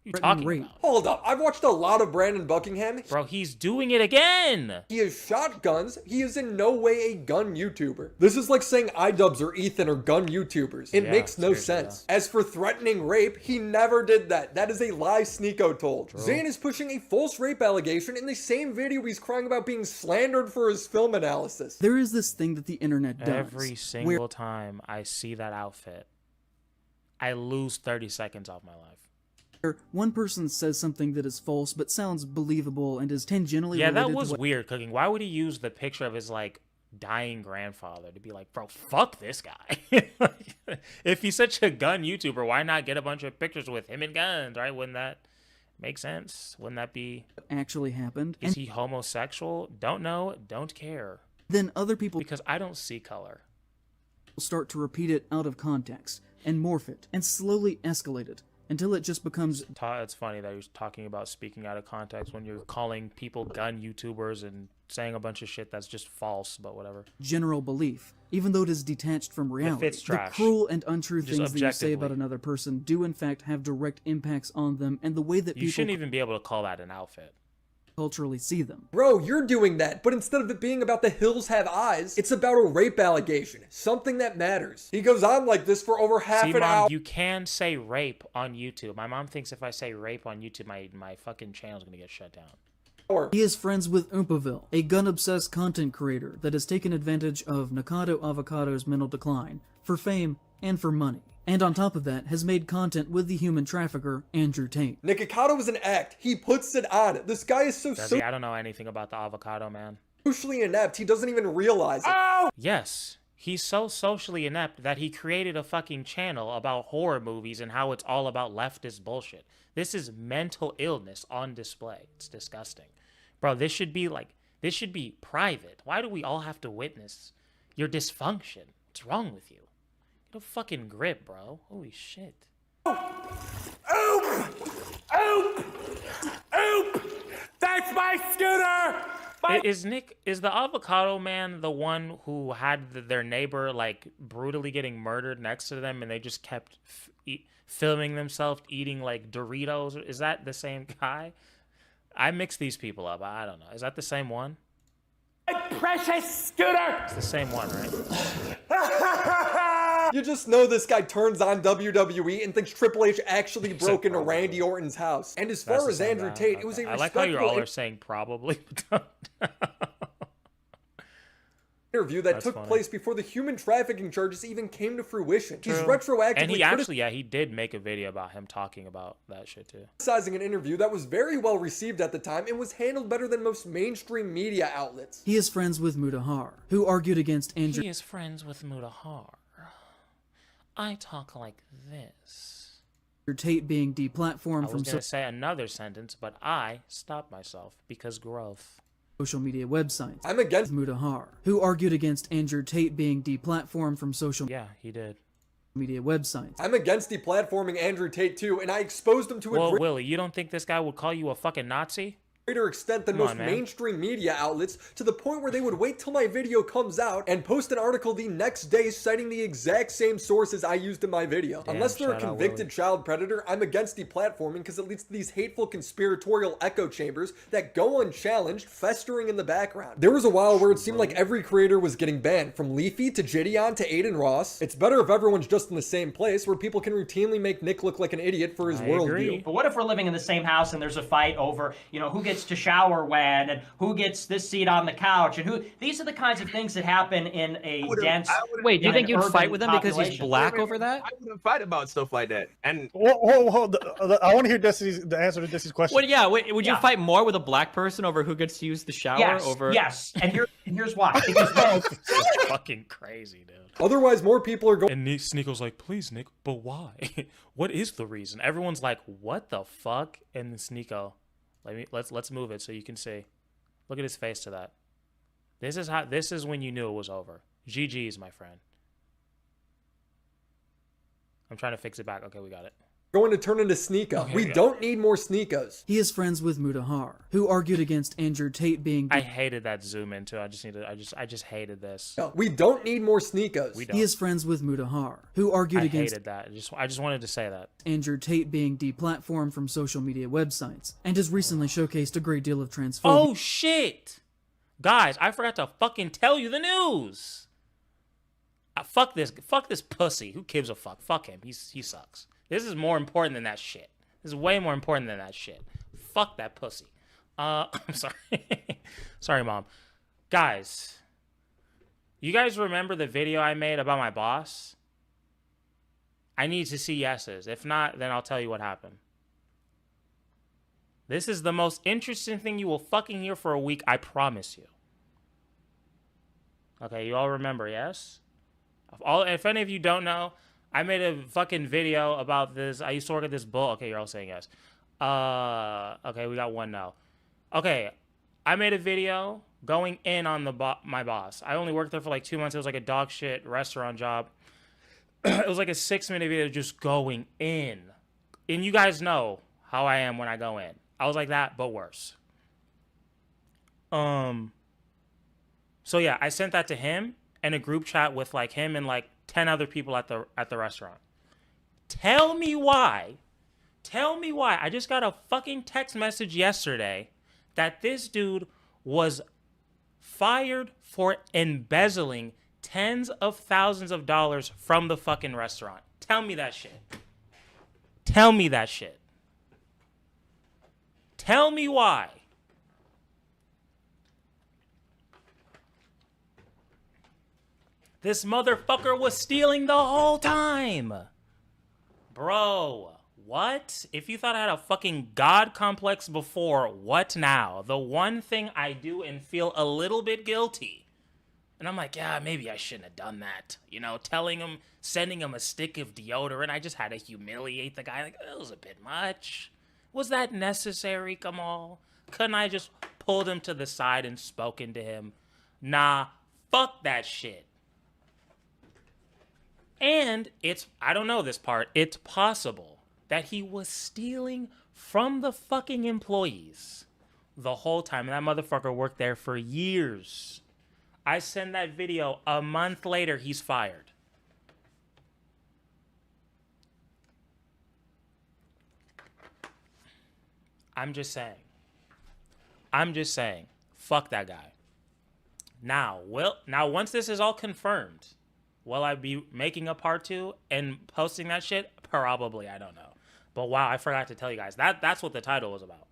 You talking about? Hold up, I've watched a lot of Brandon Buckingham. Bro, he's doing it again. He has shot guns. He is in no way a gun YouTuber. This is like saying iDubbbz or Ethan are gun YouTubers. It makes no sense. As for threatening rape, he never did that. That is a lie Sneeko told. True. Zane is pushing a false rape allegation in the same video he's crying about being slandered for his film analysis. There is this thing that the internet does. Every single time I see that outfit, I lose 30 seconds off my life. One person says something that is false but sounds believable and is tangentially related that was weird, Cooking. Why would he use the picture of his, like, dying grandfather to be like, bro, fuck this guy. If he's such a gun YouTuber, why not get a bunch of pictures with him and guns, right? Wouldn't that make sense? Wouldn't that be... actually happened? Is he homosexual? Don't know, don't care. Then other people... Because I don't see color. ...start to repeat it out of context, and morph it, and slowly escalate it, until it just becomes... It's funny that you're talking about speaking out of context when you're calling people gun YouTubers and saying a bunch of shit that's just false, but whatever. ...general belief, even though it is detached from reality. It's trash. The cruel and untrue Just things that you say objectively. about another person do in fact have direct impacts on them and the way that You people shouldn't even be able to call that an outfit. culturally see them. Bro, you're doing that, but instead of it being about the hills have eyes, it's about a rape allegation, something that matters. He goes on like this for over half an hour. You can say rape on YouTube. My mom thinks if I say rape on YouTube, my fucking channel's gonna get shut down. He is friends with Oompaville, a gun-obsessed content creator that has taken advantage of Nakado Avocado's mental decline for fame and for money. And on top of that, has made content with the human trafficker, Andrew Tate. Nikocado is an act. He puts it on. This guy is I don't know anything about the avocado man. socially inept, he doesn't even realize it. Oh! Yes. He's so socially inept that he created a fucking channel about horror movies and how it's all about leftist bullshit. This is mental illness on display. It's disgusting. Bro, this should be private. Why do we all have to witness your dysfunction? What's wrong with you? Get a fucking grip, bro. Holy shit. Oop! That's my scooter! Is the avocado man the one who had their neighbor like brutally getting murdered next to them and they just kept filming themselves eating like Doritos? Is that the same guy? I mix these people up. I don't know. Is that the same one? My precious scooter! It's the same one, right? You just know this guy turns on WWE and thinks Triple H actually broke into Randy Orton's house. And as far as Andrew Tate, it was a I like how you all respectful are saying probably. interview that took place before the human trafficking charges even came to fruition. He's retroactively and he actually, he did make a video about him talking about that shit too. Criticizing an interview that was very well received at the time and was handled better than most mainstream media outlets. He is friends with Mutahar, who argued against Andrew. He is friends with Mutahar. I talk like this. Tate being deplatformed I was going to say another sentence, but I stopped myself because growth. Social media websites. I'm against Mutahar, who argued against Andrew Tate being deplatformed from social he did. media websites. I'm against deplatforming Andrew Tate too, and I exposed him to Well, Willie, you don't think this guy would call you a fucking Nazi? greater extent than most mainstream media outlets, to the point where they would wait till my video comes out and post an article the next day citing the exact same sources I used in my video. Damn, unless they're a convicted child predator, I'm against deplatforming because it leads to these hateful conspiratorial echo chambers that go unchallenged, festering in the background. There was a while where it seemed like every creator was getting banned, from Leafy to Gideon to Aiden Ross. It's better if everyone's just in the same place where people can routinely make Nick look like an idiot for his worldview. But what if we're living in the same house and there's a fight over, who gets to shower when and who gets this seat on the couch and who? These are the kinds of things that happen in a dense. Wait, do you think you'd fight with him because he's black over that? I wouldn't fight about stuff like that. And hold. I want to hear the answer to Desi's question. Well, yeah. Would you fight more with a black person over who gets to use the shower? Yes. And here's why. Because it's fucking crazy, dude. Otherwise, more people are going. And Sneako's like, please, Nick, but why? What is the reason? Everyone's like, what the fuck? And then Sneako, let's move it so you can see. Look at his face to that. This is when you knew it was over. GG's, my friend. I'm trying to fix it back. Okay, we got it. Going to turn into Sneeko. Okay, we don't need more Sneekos. He is friends with Mutahar, who argued against Andrew Tate being. I hated that zoom in too. I just hated this. No, we don't need more Sneekos. He is friends with Mutahar, who argued against. I hated that. I just wanted to say that. Andrew Tate being deplatformed from social media websites, and has recently showcased a great deal of transphobia. Oh shit, guys! I forgot to fucking tell you the news. Fuck this pussy. Who gives a fuck? Fuck him. He sucks. This is more important than that shit. This is way more important than that shit. Fuck that pussy. I'm sorry. Sorry, Mom. Guys, you guys remember the video I made about my boss? I need to see yeses. If not, then I'll tell you what happened. This is the most interesting thing you will fucking hear for a week, I promise you. Okay, you all remember, yes? If any of you don't know, I made a fucking video about this. I used to work at this bull. Okay, you're all saying yes. Okay, we got one no. Okay, I made a video going in on my boss. I only worked there for like 2 months. It was like a dog shit restaurant job. It was like a 6-minute video just going in. And you guys know how I am when I go in. I was like that, but worse. So yeah, I sent that to him and a group chat with like him and like 10 other people at the restaurant. Tell me why. I just got a fucking text message yesterday that this dude was fired for embezzling tens of thousands of dollars from the fucking restaurant. Tell me that shit. Tell me why. This motherfucker was stealing the whole time. Bro, what? If you thought I had a fucking God complex before, what now? The one thing I do and feel a little bit guilty. And I'm like, yeah, maybe I shouldn't have done that. You know, sending him a stick of deodorant. I just had to humiliate the guy. Like, that was a bit much. Was that necessary, Kahmal? Couldn't I just pulled him to the side and spoken to him? Nah, fuck that shit. And I don't know this part, it's possible that he was stealing from the fucking employees the whole time. And that motherfucker worked there for years. I send that video, a month later, he's fired. I'm just saying. Fuck that guy. Now, once this is all confirmed, will I be making a part 2 and posting that shit? Probably, I don't know. But wow, I forgot to tell you guys. That's what the title was about.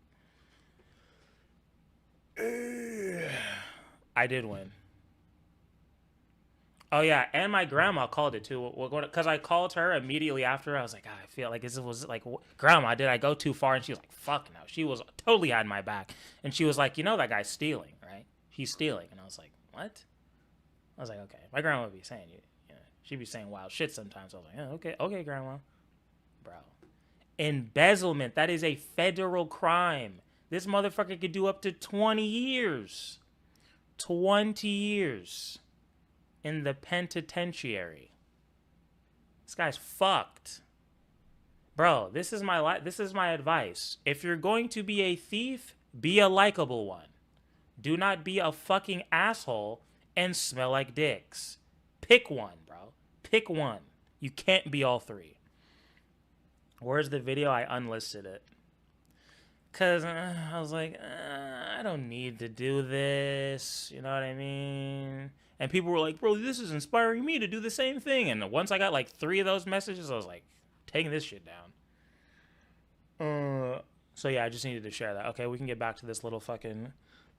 I did win. Oh yeah, and my grandma called it too. Because I called her immediately after. I was like, I feel like this was like, Grandma, did I go too far? And she was like, fuck no. She was totally had my back. And she was like, you know that guy's stealing, right? He's stealing. And I was like, what? I was like, okay. My grandma would be saying, she'd be saying wild shit sometimes. I was like, okay, Grandma. Bro. Embezzlement, that is a federal crime. This motherfucker could do up to 20 years. 20 years. In the penitentiary. This guy's fucked. Bro, this is my advice. If you're going to be a thief, be a likable one. Do not be a fucking asshole and smell like dicks. Pick one, bro. Pick one. You can't be all three. Where's the video? I unlisted it. Because I was like, I don't need to do this. You know what I mean? And people were like, bro, this is inspiring me to do the same thing. And once I got like 3 of those messages, I was like, taking this shit down. So yeah, I just needed to share that. Okay, we can get back to this little fucking...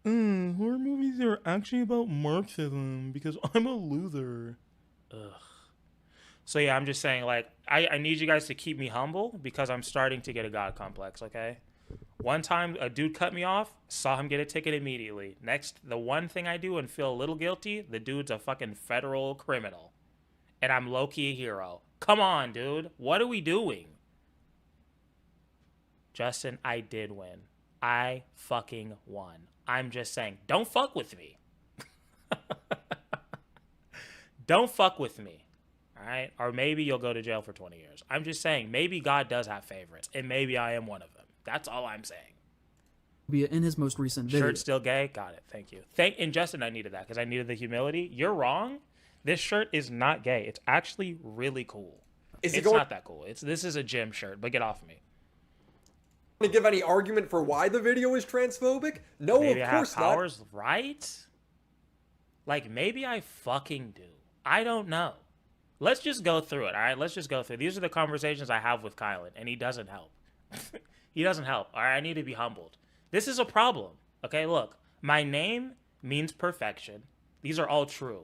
horror movies are actually about Marxism because I'm a loser. Ugh. So yeah, I'm just saying, like, I need you guys to keep me humble because I'm starting to get a God complex, okay? One time, a dude cut me off, saw him get a ticket immediately. Next, the one thing I do and feel a little guilty, the dude's a fucking federal criminal. And I'm low-key a hero. Come on, dude. What are we doing? Justin, I did win. I fucking won. I'm just saying, don't fuck with me. Don't fuck with me. All right? Or maybe you'll go to jail for 20 years. I'm just saying, maybe God does have favorites, and maybe I am one of them. That's all I'm saying. In his most recent video. Shirt still gay? Got it. Thank you. And Justin, I needed that because I needed the humility. You're wrong. This shirt is not gay. It's actually really cool. It's not that cool. This is a gym shirt, but get off of me. To give any argument for why the video is transphobic? No, maybe of I course have powers, not. Right? Like, maybe I fucking do. I don't know. Let's just go through it, all right? Let's just go through. These are the conversations I have with Kylan, and he doesn't help. He doesn't help. All right, I need to be humbled. This is a problem. Okay, look. My name means perfection. These are all true.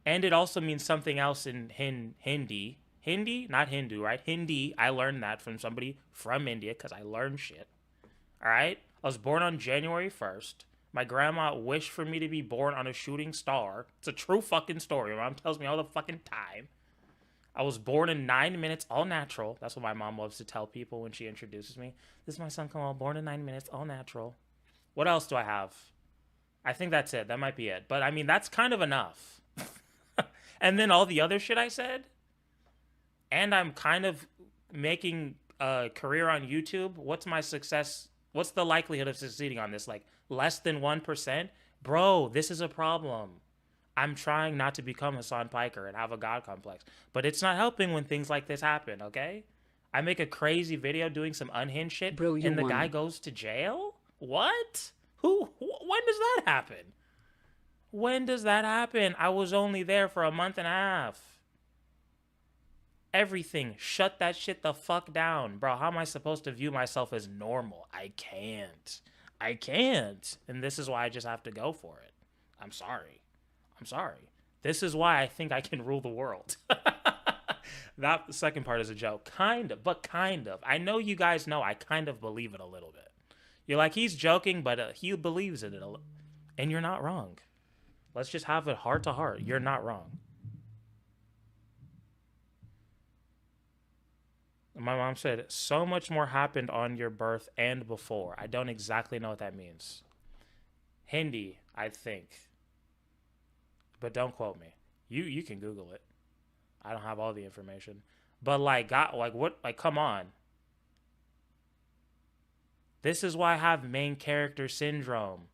And it also means something else in Hindi. Hindi? Not Hindu, right? Hindi. I learned that from somebody from India because I learned shit. All right? I was born on January 1st. My grandma wished for me to be born on a shooting star. It's a true fucking story. My mom tells me all the fucking time. I was born in 9 minutes, all natural. That's what my mom loves to tell people when she introduces me. This is my son Kahmal, born in 9 minutes, all natural. What else do I have? I think that's it. That might be it. But I mean, that's kind of enough. And then all the other shit I said. And I'm kind of making a career on YouTube. What's my success? What's the likelihood of succeeding on this? Like less than 1%? Bro, this is a problem. I'm trying not to become Hassan Piker and have a God complex. But it's not helping when things like this happen, okay? I make a crazy video doing some unhinged shit, Bro, and the guy goes to jail? What? When does that happen? When does that happen? I was only there for a month and a half. Everything. Shut that shit the fuck down. Bro, how am I supposed to view myself as normal? I can't. I can't. And this is why I just have to go for it. I'm sorry. I'm sorry. This is why I think I can rule the world. That second part is a joke. Kind of, but kind of. I know you guys know I kind of believe it a little bit. You're like, he's joking, but he believes it. And you're not wrong. Let's just have it heart to heart. You're not wrong. My mom said, so much more happened on your birth and before. I don't exactly know what that means. Hindi, I think. But don't quote me. You can Google it. I don't have all the information. But come on. This is why I have main character syndrome.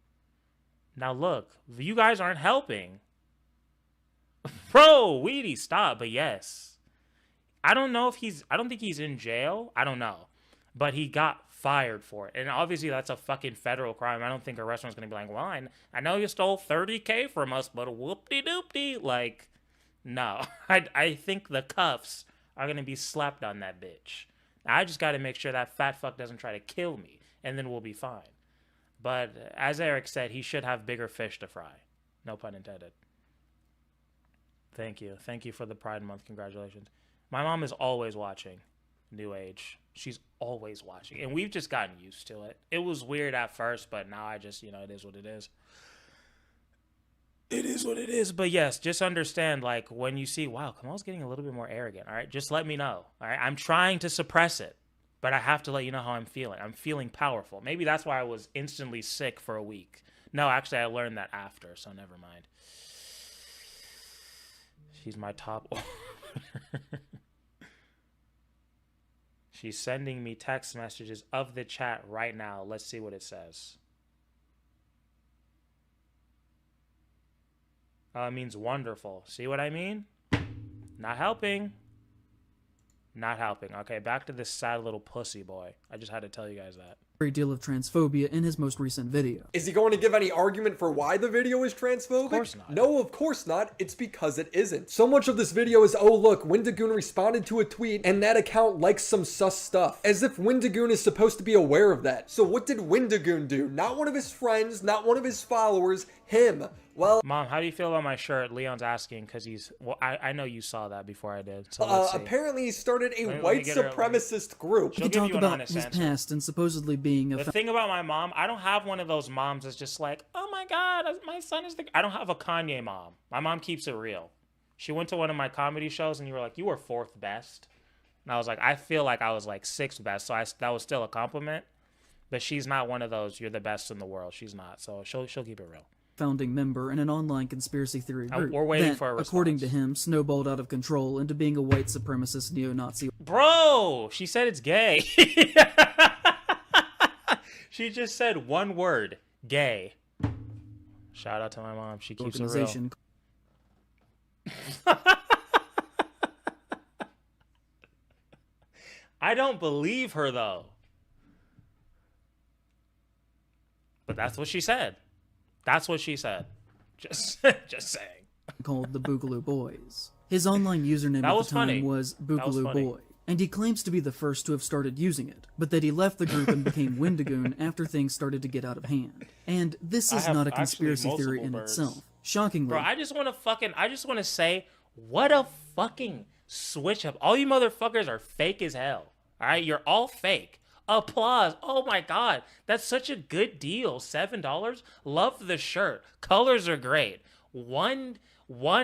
Now look, you guys aren't helping. Bro, Weedy, stop. But yes. I don't think he's in jail. I don't know. But he got fired for it. And obviously that's a fucking federal crime. I don't think a restaurant's going to be like, well, I know you stole $30K from us, but whoop-de-doop-de. Like, no. I think the cuffs are going to be slapped on that bitch. I just got to make sure that fat fuck doesn't try to kill me. And then we'll be fine. But as Eric said, he should have bigger fish to fry. No pun intended. Thank you. Thank you for the Pride Month. Congratulations. My mom is always watching New Age. She's always watching. And we've just gotten used to it. It was weird at first, but now I just, it is what it is. It is what it is. But yes, just understand, like, when you see, wow, Kamal's getting a little bit more arrogant, all right? Just let me know, all right? I'm trying to suppress it, but I have to let you know how I'm feeling. I'm feeling powerful. Maybe that's why I was instantly sick for a week. No, actually, I learned that after, so never mind. She's my top... She's sending me text messages of the chat right now. Let's see what it says. It means wonderful. See what I mean? Not helping. Not helping. Okay, back to this sad little pussy boy. I just had to tell you guys that. Great deal of transphobia in his most recent video. Is he going to give any argument for why the video is transphobic? Of course not. No, of course not. It's because it isn't. So much of this video is, oh look, Wendigoon responded to a tweet and that account likes some sus stuff. As if Wendigoon is supposed to be aware of that. So what did Wendigoon do? Not one of his friends, not one of his followers, him. Well, Mom, how do you feel about my shirt? Leon's asking because he's... Well, I know you saw that before I did. So let's see. Apparently he started a white supremacist group. He talked about his past and supposedly being the thing about my mom, I don't have one of those moms that's just like, oh my God, my son is the... I don't have a Kanye mom. My mom keeps it real. She went to one of my comedy shows and you were like, you were 4th best. And I was like, I feel like I was like 6th best. So that was still a compliment. But she's not one of those, you're the best in the world. She's not. So she'll keep it real. Founding member in an online conspiracy theory group we're waiting for a response. According to him, snowballed out of control into being a white supremacist neo-Nazi. Bro, she said it's gay. She just said one word, gay. Shout out to my mom. She keeps it real. I don't believe her though. But that's what she said. That's what she said. Just saying. Called the Boogaloo Boys. His online username at the time was Boogaloo Boy, and he claims to be the first to have started using it, but that he left the group and became Wendigoon after things started to get out of hand. And this is not a conspiracy theory in itself. Shockingly. Bro, I just want to say, what a fucking switch up. All you motherfuckers are fake as hell. All right? You're all fake. Applause. Oh my God. That's such a good deal. $7. Love the shirt. Colors are great. One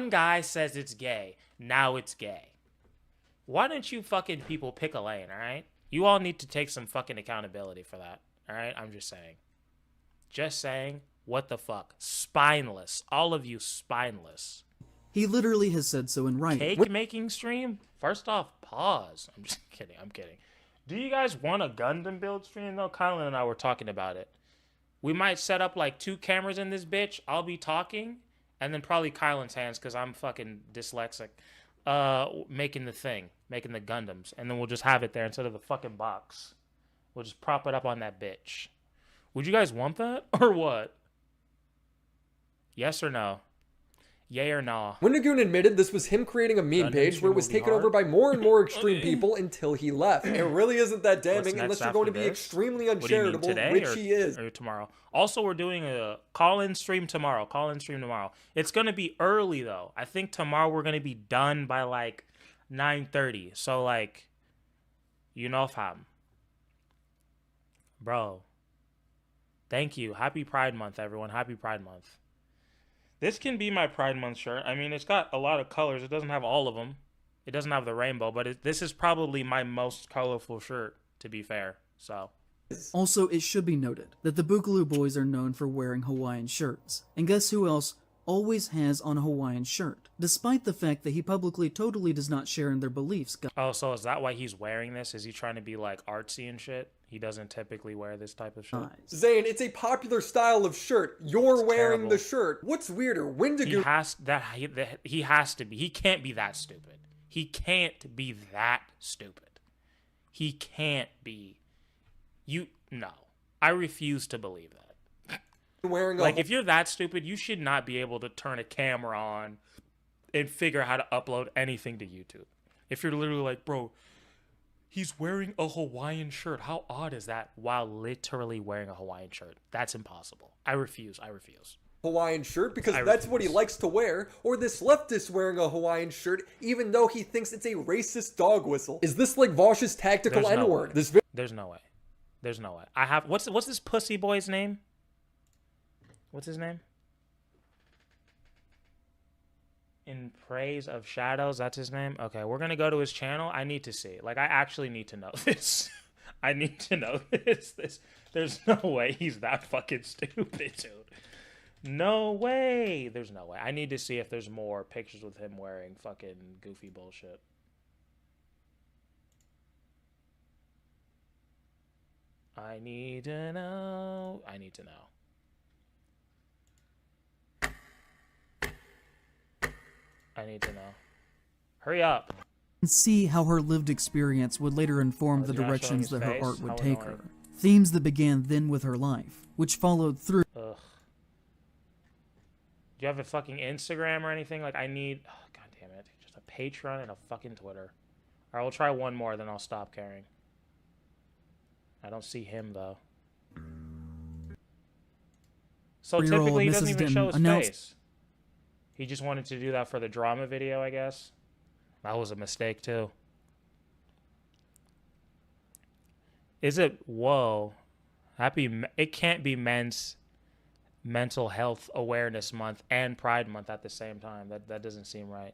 guy says it's gay. Now it's gay. Why don't you fucking people pick a lane, all right? You all need to take some fucking accountability for that, all right? I'm just saying. Just saying. What the fuck? Spineless. All of you spineless. He literally has said so in writing. Cake making stream? First off, pause. I'm just kidding. I'm kidding. Do you guys want a Gundam build stream though? Kylan and I were talking about it. We might set up like 2 cameras in this bitch. I'll be talking, and then probably Kylan's hands, because I'm fucking dyslexic. Making the thing. Making the Gundams. And then we'll just have it there instead of the fucking box. We'll just prop it up on that bitch. Would you guys want that? Or what? Yes or no? Yay or nah? Wendigoon admitted this was him creating a meme page where it was taken over by more and more extreme people until he left. It really isn't that damning unless you're going to be extremely uncharitable, which he is. Or tomorrow. Also, we're doing a call-in stream tomorrow. Call-in stream tomorrow. It's going to be early, though. I think tomorrow we're going to be done by, like, 9:30. So, like, you know, fam. Bro. Thank you. Happy Pride Month, everyone. Happy Pride Month. This can be my Pride Month shirt. I mean, it's got a lot of colors. It doesn't have all of them. It doesn't have the rainbow, but this is probably my most colorful shirt, to be fair. So. Also, it should be noted that the Boogaloo Boys are known for wearing Hawaiian shirts. And guess who else always has on a Hawaiian shirt, despite the fact that he publicly totally does not share in their beliefs. Oh, so is that why he's wearing this? Is he trying to be, like, artsy and shit? He doesn't typically wear this type of shirt. Zane, it's a popular style of shirt. You're wearing the shirt. What's weirder, Wendigoon? He has to be. He can't be that stupid. He can't be that stupid. He can't be. No. I refuse to believe that. Like, if you're that stupid, you should not be able to turn a camera on and figure out how to upload anything to YouTube. If you're literally like, bro, he's wearing a Hawaiian shirt. How odd is that? While literally wearing a Hawaiian shirt. That's impossible. I refuse. Hawaiian shirt because that's what he likes to wear, or this leftist wearing a Hawaiian shirt even though he thinks it's a racist dog whistle. Is this like Vosh's tactical N-word? There's no way. There's no way. I have what's this pussy boy's name? What's his name? In Praise of Shadows, that's his name? Okay, we're gonna go to his channel. I need to see. Like, I actually need to know this. I need to know this. There's no way he's that fucking stupid, dude. No way. There's no way. I need to see if there's more pictures with him wearing fucking goofy bullshit. I need to know. I need to know. I need to know. Hurry up. And see how her lived experience would later inform the directions that her art would take her. Themes that began then with her life, which followed through. Ugh. Do you have a fucking Instagram or anything? Like, I need... Oh, God damn it. Just a Patreon and a fucking Twitter. Alright, we'll try one more, then I'll stop caring. I don't see him, though. So typically he doesn't even show his face. He just wanted to do that for the drama video, I guess. That was a mistake, too. Is it... Whoa. It can't be Men's Mental Health Awareness Month and Pride Month at the same time. That doesn't seem right.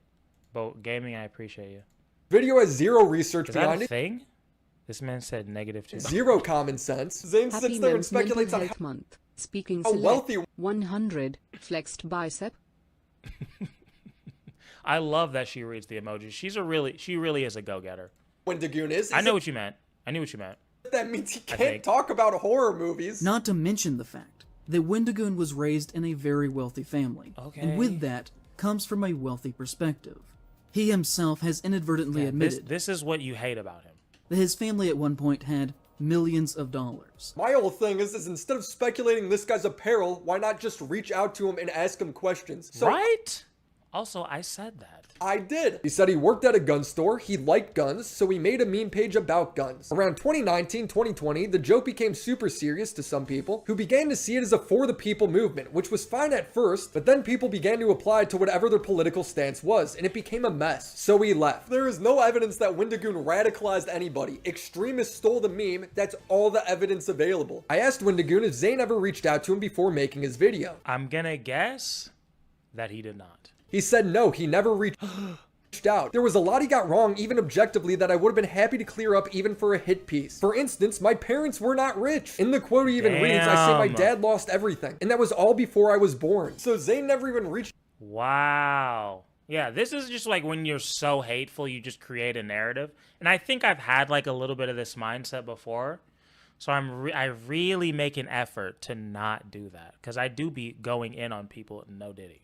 But gaming, I appreciate you. Video has zero research behind it. Is that a thing? This man said -2. Zero common sense. Zane sits there and speculates on month. Speaking how wealthy 100 flexed bicep. I love that she reads the emojis. She really is a go-getter. Wendigoon is. I know what you meant. I knew what you meant. That means he can't talk about horror movies. Not to mention the fact that Wendigoon was raised in a very wealthy family. Okay. And with that comes from a wealthy perspective. He himself has inadvertently admitted this is what you hate about him. That his family at one point had millions of dollars. My whole thing is instead of speculating this guy's apparel, why not just reach out to him and ask him questions? Right? Also, I said that. I did. He said he worked at a gun store, he liked guns, so he made a meme page about guns. Around 2019, 2020, the joke became super serious to some people, who began to see it as a for the people movement, which was fine at first, but then people began to apply it to whatever their political stance was, and it became a mess. So he left. There is no evidence that Wendigoon radicalized anybody. Extremists stole the meme, that's all the evidence available. I asked Wendigoon if Zane ever reached out to him before making his video. I'm gonna guess that he did not. He said no, he never reached out. There was a lot he got wrong, even objectively, that I would have been happy to clear up even for a hit piece. For instance, my parents were not rich. In the quote he even reads, I say my dad lost everything, and that was all before I was born. So Zane never even reached. Wow. Yeah, this is just like when you're so hateful, you just create a narrative. And I think I've had like a little bit of this mindset before. So I really make an effort to not do that, because I do be going in on people no diddy.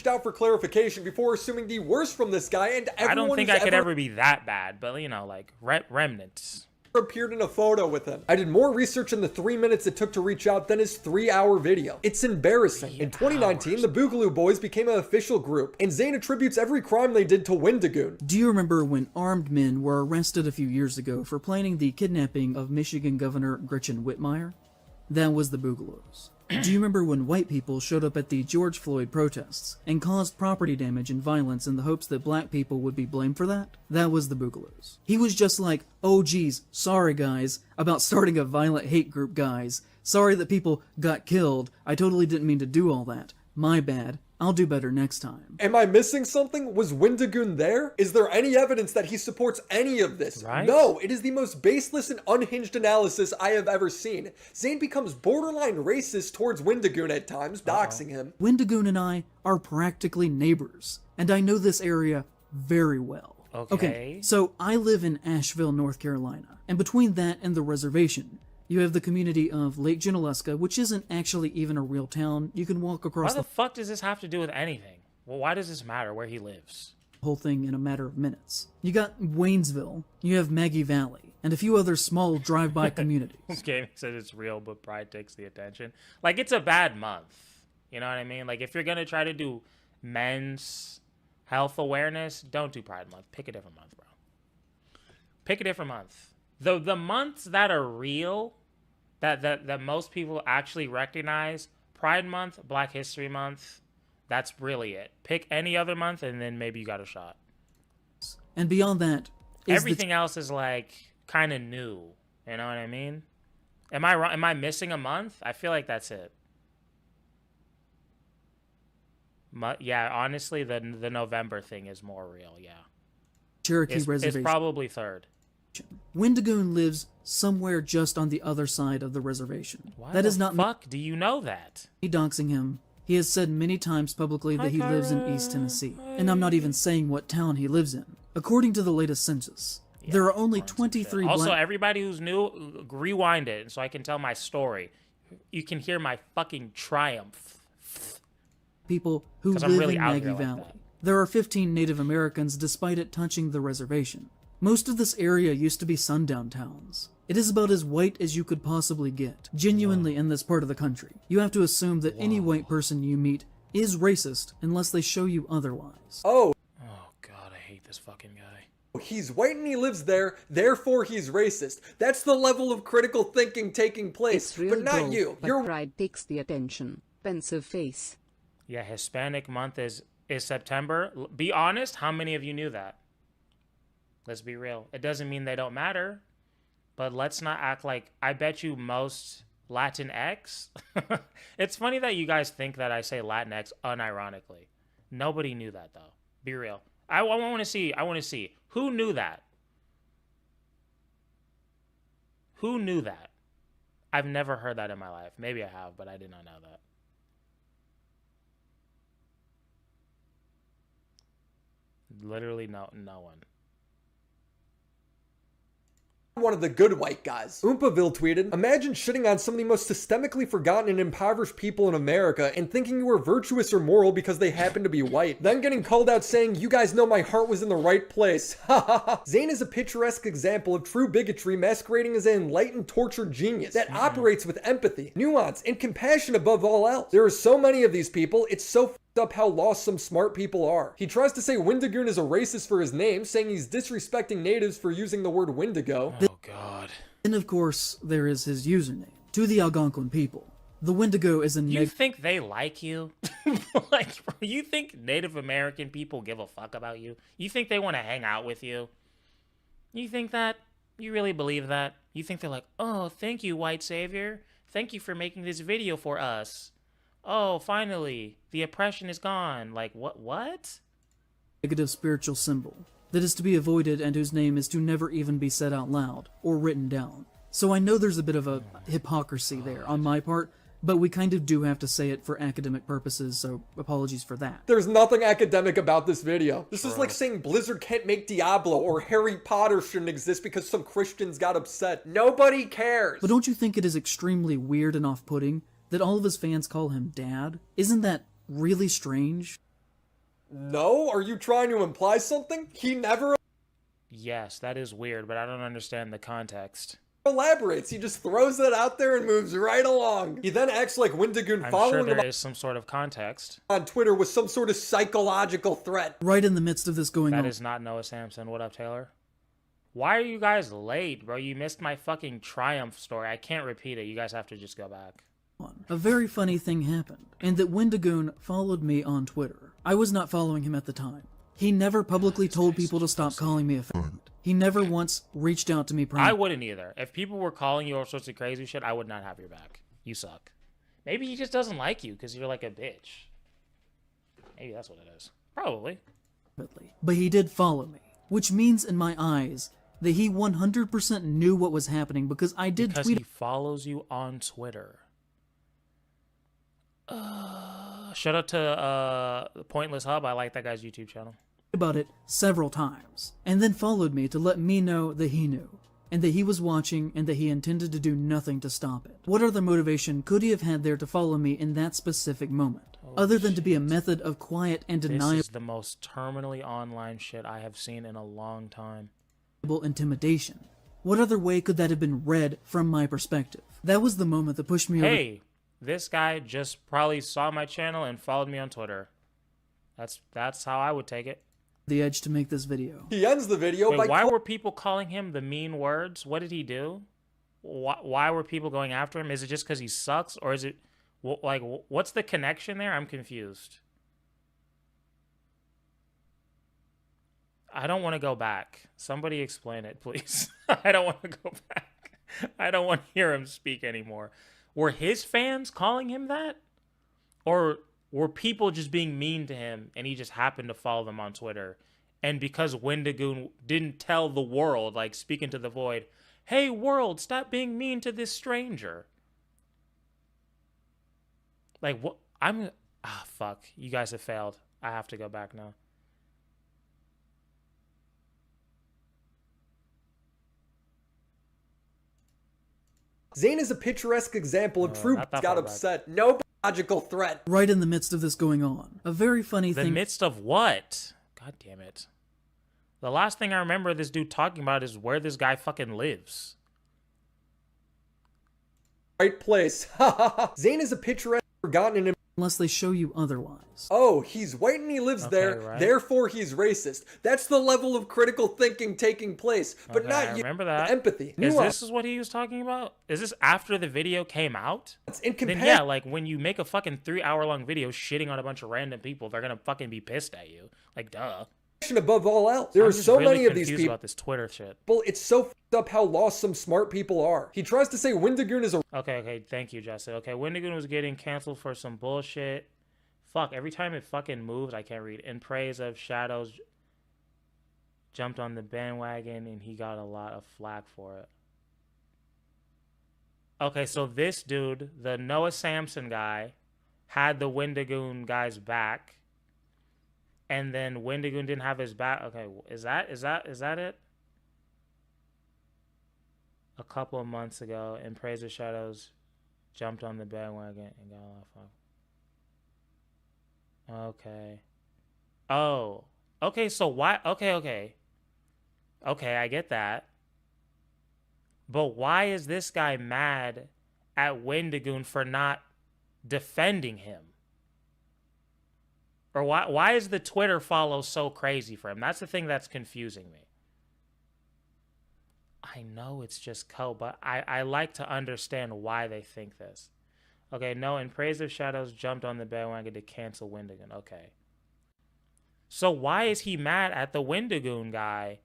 Out for clarification before assuming the worst from this guy, and everyone I don't think I could ever be that bad, but you know, like remnants appeared in a photo with him. I did more research in the 3 minutes it took to reach out than his 3-hour video. It's embarrassing. In 2019, the Boogaloo Boys became an official group, and Zane attributes every crime they did to Wendigoon. Do you remember when armed men were arrested a few years ago for planning the kidnapping of Michigan Governor Gretchen Whitmire? That was the Boogaloos. Do you remember when white people showed up at the George Floyd protests and caused property damage and violence in the hopes that black people would be blamed for that? That was the Boogaloos. He was just like, oh geez, sorry guys, about starting a violent hate group, guys. Sorry that people got killed. I totally didn't mean to do all that. My bad. I'll do better next time. Am I missing something? Was Wendigoon there? Is there any evidence that he supports any of this? Right? No, it is the most baseless and unhinged analysis I have ever seen. Zane becomes borderline racist towards Wendigoon at times, doxing him. Wendigoon and I are practically neighbors, and I know this area very well. Okay, so I live in Asheville, North Carolina, and between that and the reservation, you have the community of Lake Junaluska, which isn't actually even a real town. You can walk across the fuck does this have to do with anything? Well, why does this matter where he lives? Whole thing in a matter of minutes. You got Waynesville, you have Maggie Valley, and a few other small drive-by communities. This game says it's real, but pride takes the attention. Like, it's a bad month. You know what I mean? Like, if you're gonna try to do men's health awareness, don't do Pride Month. Pick a different month, bro. Pick a different month. The months that are real, that most people actually recognize, Pride Month, Black History Month, that's really it. Pick any other month, and then maybe you got a shot. And beyond that, everything else is like kind of new. You know what I mean? Am I wrong? Am I missing a month? I feel like that's it. Yeah, honestly, the November thing is more real. Yeah. Cherokee Reservation. It's probably third. Wendigoon lives somewhere just on the other side of the reservation. Why that the is not fuck do you know that? Me doxing him. He has said many times publicly that he lives in East Tennessee, and I'm not even saying what town he lives in. According to the latest census, there are only 23 black... Also, everybody who's new, rewind it so I can tell my story. You can hear my fucking triumph. People who live in Maggie Valley. There are 15 Native Americans despite it touching the reservation. Most of this area used to be sundown towns. It is about as white as you could possibly get. Genuinely in this part of the country, you have to assume that any white person you meet is racist unless they show you otherwise. Oh God, I hate this fucking guy. He's white and he lives there, therefore he's racist. That's the level of critical thinking taking place, it's real but not you. Your pride takes the attention. Pensive face. Yeah, Hispanic month is September. Be honest, how many of you knew that? Let's be real. It doesn't mean they don't matter, but let's not act like, I bet you most Latinx. It's funny that you guys think that I say Latinx unironically. Nobody knew that though. Be real. I want to see. Who knew that? Who knew that? I've never heard that in my life. Maybe I have, but I did not know that. Literally no one. One of the good white guys. Oompaville tweeted, imagine shitting on some of the most systemically forgotten and impoverished people in America and thinking you were virtuous or moral because they happen to be white. Then getting called out saying, you guys know my heart was in the right place. Ha ha ha. Zane is a picturesque example of true bigotry masquerading as an enlightened tortured genius that operates with empathy, nuance, and compassion above all else. There are so many of these people, it's so up how lost some smart people are. He tries to say Wendigoon is a racist for his name, saying he's disrespecting natives for using the word Wendigo. Oh god. And of course, there is his username. To the Algonquin people, the Wendigo is a You think they like you? Like, bro, you think Native American people give a fuck about you? You think they want to hang out with you? You think that? You really believe that? You think they're like, oh, thank you, white savior. Thank you for making this video for us. Oh, finally, the oppression is gone. Like, what? Negative spiritual symbol that is to be avoided and whose name is to never even be said out loud or written down. So I know there's a bit of a hypocrisy there on my part, but we kind of do have to say it for academic purposes, so apologies for that. There's nothing academic about this video. This is like saying Blizzard can't make Diablo or Harry Potter shouldn't exist because some Christians got upset. Nobody cares. But don't you think it is extremely weird and off-putting that all of his fans call him Dad? Isn't that really strange? No? Are you trying to imply something? He never Yes, that is weird, but I don't understand the context. elaborates. He just throws it out there and moves right along. He then acts like Wendigoon I'm following sure him there is some sort of context. on Twitter with some sort of psychological threat. Right in the midst of this going on. That is not Noah Samson. What up, Taylor? Why are you guys late, bro? You missed my fucking triumph story. I can't repeat it. You guys have to just go back. A very funny thing happened, and that Wendigoon followed me on Twitter. I was not following him at the time. He never publicly told people to stop calling me a faggot. He never once reached out to me privately. I wouldn't either. If people were calling you all sorts of crazy shit, I would not have your back. You suck. Maybe he just doesn't like you because you're like a bitch. Maybe that's what it is. Probably. But he did follow me, which means in my eyes that he 100% knew what was happening because I did because tweet. He follows you on Twitter. Shout out to Pointless Hub. I like that guy's YouTube channel. About it several times, and then followed me to let me know that he knew, and that he was watching, and that he intended to do nothing to stop it. What other motivation could he have had there to follow me in that specific moment, other than to be a method of quiet and deniable? This is the most terminally online shit I have seen in a long time. Intimidation. What other way could that have been read from my perspective? That was the moment that pushed me over. Hey, this guy just probably saw my channel and followed me on Twitter. That's how I would take it. The edge to make this video. He ends the video by why were people calling him the mean words? What did he do? Why were people going after him? Is it just because he sucks, or is it like what's the connection there? I'm confused. I don't want to go back. Somebody explain it, please. I don't want to go back. I don't want to hear him speak anymore. Were his fans calling him that, or were people just being mean to him and he just happened to follow them on Twitter? And because Wendigoon didn't tell the world, like speaking to the void, hey world, stop being mean to this stranger. Like what? Fuck. You guys have failed. I have to go back now. Zane is a picturesque example of troops got upset. No logical threat. Right in the midst of this going on. A very funny thing. The midst of what? God damn it. The last thing I remember this dude talking about is where this guy fucking lives. Right place. Zane is a picturesque forgotten in unless they show you otherwise. Oh, he's white and he lives there, right. Therefore he's racist. That's the level of critical thinking taking place, but not you. Remember that. Empathy. This what he was talking about? Is this after the video came out? It's incompatible. Then yeah, like when you make a fucking 3-hour-long video shitting on a bunch of random people, they're gonna fucking be pissed at you. Like, duh. Above all else, there are so many of these people about this Twitter shit. Well, it's so fucked up how lost some smart people are. He tries to say Wendigoon is a Okay, thank you, Justin. Okay, Wendigoon was getting canceled for some bullshit. Fuck, every time it fucking moves, I can't read. In praise of Shadows jumped on the bandwagon and he got a lot of flack for it. Okay, so this dude, the Noah Samson guy, had the Wendigoon guy's back. And then Wendigoon didn't have his back. Okay, is that it? A couple of months ago, in praise of Shadows jumped on the bandwagon and got a lot of fun. Okay. Oh. Okay, so why? Okay. Okay, I get that. But why is this guy mad at Wendigoon for not defending him? Or why is the Twitter follow so crazy for him? That's the thing that's confusing me. I know it's just code, but I like to understand why they think this. Okay, no, in praise of Shadows jumped on the bandwagon to cancel Wendigoon. Okay. So why is he mad at the Wendigoon guy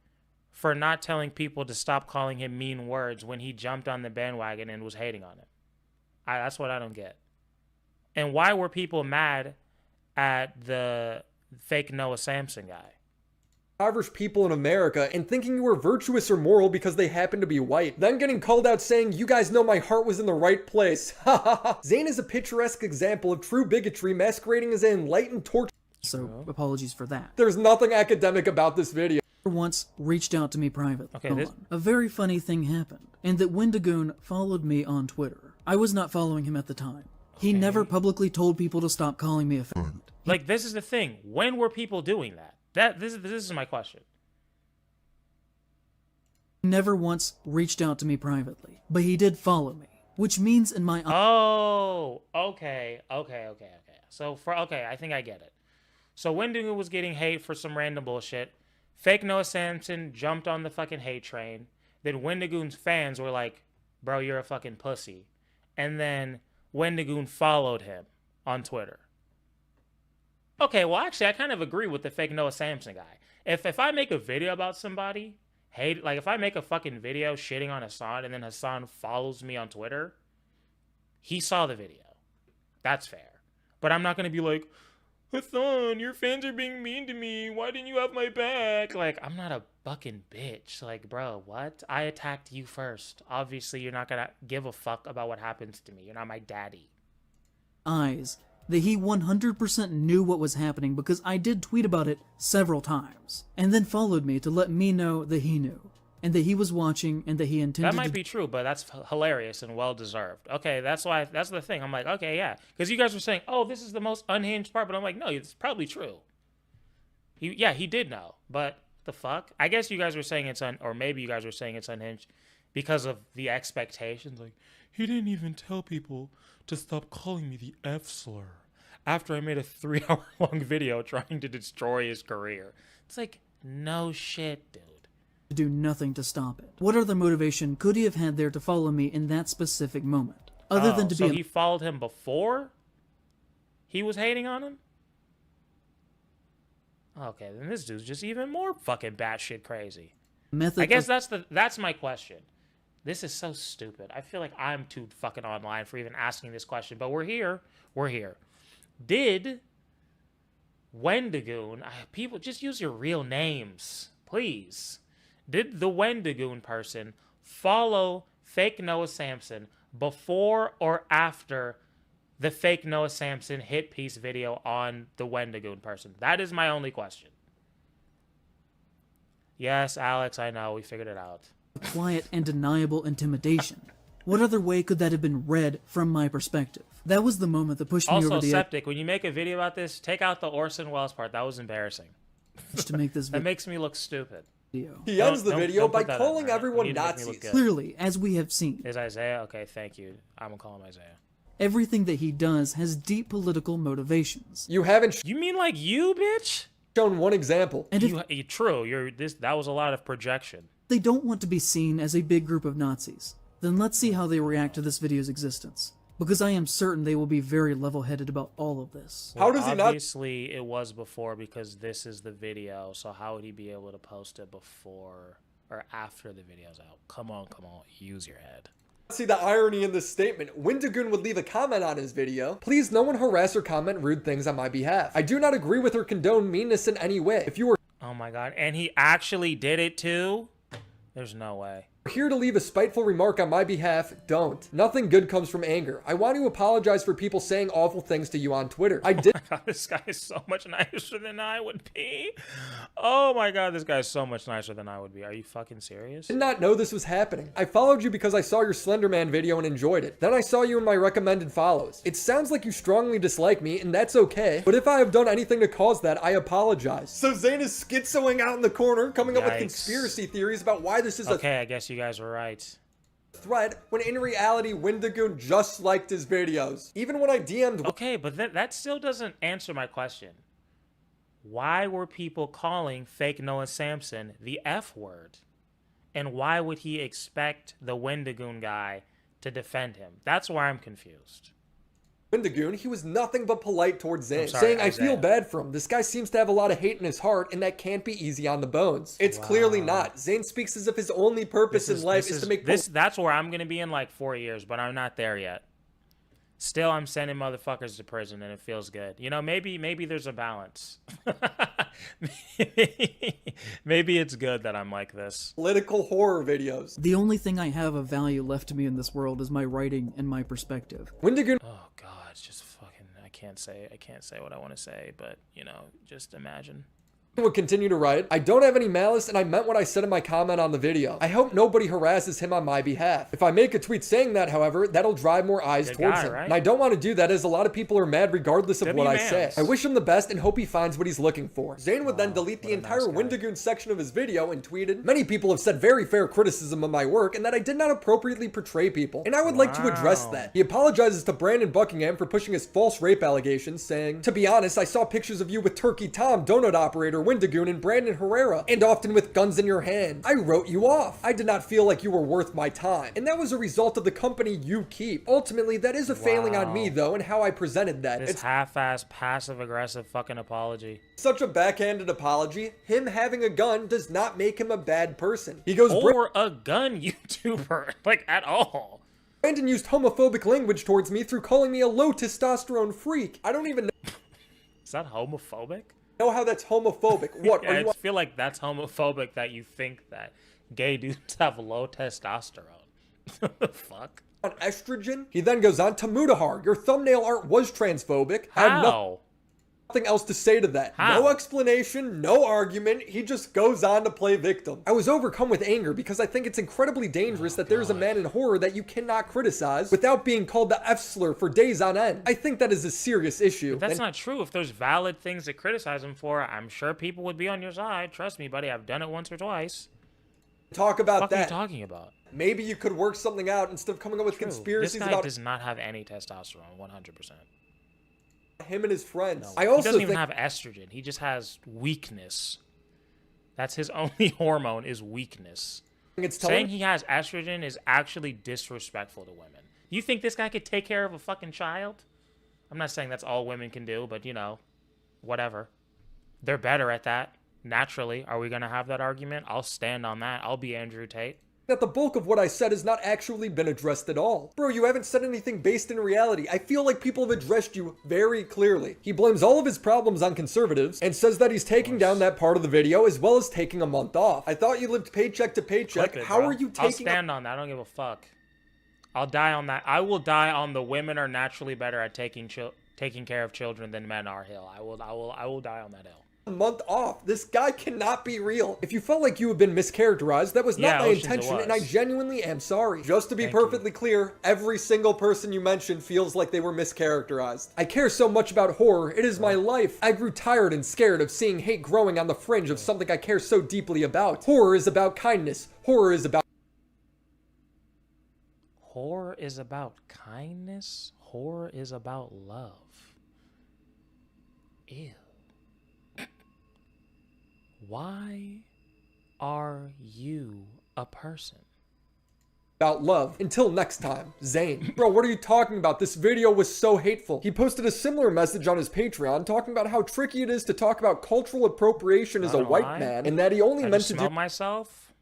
for not telling people to stop calling him mean words when he jumped on the bandwagon and was hating on him? That's what I don't get. And why were people mad at the fake Noah Samson guy? Average people in America and thinking you were virtuous or moral because they happen to be white. Then getting called out saying, you guys know my heart was in the right place. Ha ha ha. Zane is a picturesque example of true bigotry masquerading as an enlightened torch. So apologies for that. There's nothing academic about this video. Once reached out to me privately. Okay, A very funny thing happened, and that Wendigoon followed me on Twitter. I was not following him at the time. He never publicly told people to stop calling me a faggot. Like, this is the thing. When were people doing that? This is my question. Never once reached out to me privately, but he did follow me, which means in my okay. So I think I get it. So Wendigoon was getting hate for some random bullshit. Fake Noah Samson jumped on the fucking hate train. Then Wendigoon's fans were like, bro, you're a fucking pussy. And then Wendigoon followed him on Twitter. Okay, well, actually, I kind of agree with the fake Noah Samson guy. If I make a video about somebody, like if I make a fucking video shitting on Hassan and then Hassan follows me on Twitter, he saw the video. That's fair. But I'm not going to be like, Hassan, your fans are being mean to me. Why didn't you have my back? Like, I'm not a fucking bitch. Like, bro, what? I attacked you first. Obviously, you're not going to give a fuck about what happens to me. You're not my daddy. Eyes that he 100% knew what was happening because I did tweet about it several times, and then followed me to let me know that he knew, and that he was watching, and that he intended That might be true, but that's hilarious and well-deserved. Okay, that's the thing. I'm like, okay, yeah. Because you guys were saying, oh, this is the most unhinged part, but I'm like, no, it's probably true. He did know, but the fuck? I guess you guys were saying or maybe you guys were saying it's unhinged because of the expectations. Like, he didn't even tell people to stop calling me the F slur after I made a 3-hour-long video trying to destroy his career. It's like, no shit, dude. Do nothing to stop it. What other motivation could he have had there to follow me in that specific moment? Other than to so be he followed him before he was hating on him? Okay, then this dude's just even more fucking batshit crazy. I guess that's my question. This is so stupid. I feel like I'm too fucking online for even asking this question, but we're here. We're here. Did Wendigoon, people, just use your real names, please. Did the Wendigoon person follow fake Noah Samson before or after the fake Noah Samson hit piece video on the Wendigoon person? That is my only question. Yes, Alex, I know. We figured it out. Quiet and deniable intimidation. What other way could that have been read from my perspective? That was the moment that pushed me over the edge. Also, Septic, when you make a video about this, take out the Orson Welles part. That was embarrassing. To make this that makes me look stupid. He ends the video by calling everyone Nazis. Clearly, as we have seen. Is Isaiah? Okay, thank you. I'm gonna call him Isaiah. Everything that he does has deep political motivations. You haven't. You mean like you, bitch? Shown one example. And true. That was a lot of projection. They don't want to be seen as a big group of Nazis. Then let's see how they react to this video's existence. Because I am certain they will be very level-headed about all of this. Well, how does he not? Obviously, it was before because this is the video. So how would he be able to post it before or after the video's out? Come on. Use your head. See the irony in this statement. Wendigoon would leave a comment on his video. Please, no one harass or comment rude things on my behalf. I do not agree with or condone meanness in any way. If you were... Oh my god. And he actually did it too? There's no way. Here to leave a spiteful remark on my behalf, don't. Nothing good comes from anger. I want to apologize for people saying awful things to you on Twitter. I did. Oh my god, this guy is so much nicer than I would be. Oh my god, this guy is so much nicer than I would be. Are you fucking serious? Did not know this was happening. I followed you because I saw your Slender Man video and enjoyed it. Then I saw you in my recommended follows. It sounds like you strongly dislike me, and that's okay. But if I have done anything to cause that, I apologize. So Zane is schizoing out in the corner, coming up with conspiracy theories about why this is okay, I guess you guys were right. Threat when in reality Wendigoon just liked his videos. Even when I DM'd... Okay, but that still doesn't answer my question. why were people calling fake Noah Samson the F word? And why would he expect the Wendigoon guy to defend him? That's why I'm confused. Wendigoon, he was nothing but polite towards Zane, saying, I feel bad for him. This guy seems to have a lot of hate in his heart, and that can't be easy on the bones. It's clearly not. Zane speaks as if his only purpose in life is to make... That's where I'm going to be in like 4 years, but I'm not there yet. Still, I'm sending motherfuckers to prison, and it feels good. You know, maybe there's a balance. Maybe it's good that I'm like this. Political horror videos. The only thing I have of value left to me in this world is my writing and my perspective. Wendigoon. Oh God, it's just fucking. I can't say what I want to say, but you know, just imagine. Would continue to write, I don't have any malice and I meant what I said in my comment on the video. I hope nobody harasses him on my behalf. If I make a tweet saying that, however, that'll drive more eyes towards him. Right? And I don't want to do that as a lot of people are mad regardless of what I say. I wish him the best and hope he finds what he's looking for. Zane would then delete the entire Wendigoon section of his video and tweeted, many people have said very fair criticism of my work and that I did not appropriately portray people. And I would like to address that. He apologizes to Brandon Buckingham for pushing his false rape allegations, saying, to be honest, I saw pictures of you with Turkey Tom, Donut Operator, Wendigoon, and Brandon Herrera, and often with guns in your hand. I wrote you off. I did not feel like you were worth my time. And that was a result of the company you keep. Ultimately, that is a failing on me, though, and how I presented that. This half-ass, passive-aggressive fucking apology. Such a backhanded apology. Him having a gun does not make him a bad person. He goes, or a gun YouTuber, like, at all. Brandon used homophobic language towards me through calling me a low testosterone freak. I don't even know. Is that homophobic? Know how that's homophobic. What? I feel like that's homophobic that you think that gay dudes have low testosterone. Fuck. On estrogen? He then goes on to Mudahar. Your thumbnail art was transphobic. How? Nothing else to say to that. How? No explanation, no argument. He just goes on to play victim. I was overcome with anger because I think it's incredibly dangerous that there's a man in horror that you cannot criticize without being called the F slur for days on end. I think that is a serious issue. But that's not true. If there's valid things to criticize him for, I'm sure people would be on your side. Trust me, buddy. I've done it once or twice. Talk about that. What are you talking about? Maybe you could work something out instead of coming up with conspiracies this guy about... does not have any testosterone, 100%. Him and his friends. No. He doesn't even have estrogen. He just has weakness. That's his only hormone is weakness. Saying he has estrogen is actually disrespectful to women. You think this guy could take care of a fucking child? I'm not saying that's all women can do, but you know, whatever. They're better at that. Naturally. Are we going to have that argument? I'll stand on that. I'll be Andrew Tate. That the bulk of what I said has not actually been addressed at all. Bro, you haven't said anything based in reality. I feel like people have addressed you very clearly. He blames all of his problems on conservatives and says that he's taking down that part of the video as well as taking a month off. I thought you lived paycheck to paycheck. How are you taking... I'll stand on that. I don't give a fuck. I'll die on that. I will die on the women are naturally better at taking care of children than men are hill. I will die on that hill. A month off. This guy cannot be real. If you felt like you have been mischaracterized, that was not my intention, and I genuinely am sorry. Just to be perfectly clear, every single person you mentioned feels like they were mischaracterized. I care so much about horror. It is my life. I grew tired and scared of seeing hate growing on the fringe of something I care so deeply about. Horror is about kindness. Horror is about... Horror is about kindness. Horror is about love. Ew. Why are you a person? About love. Until next time, Zane. Bro, what are you talking about? This video was so hateful. He posted a similar message on his Patreon talking about how tricky it is to talk about cultural appropriation as a white man and that he only meant to do... myself.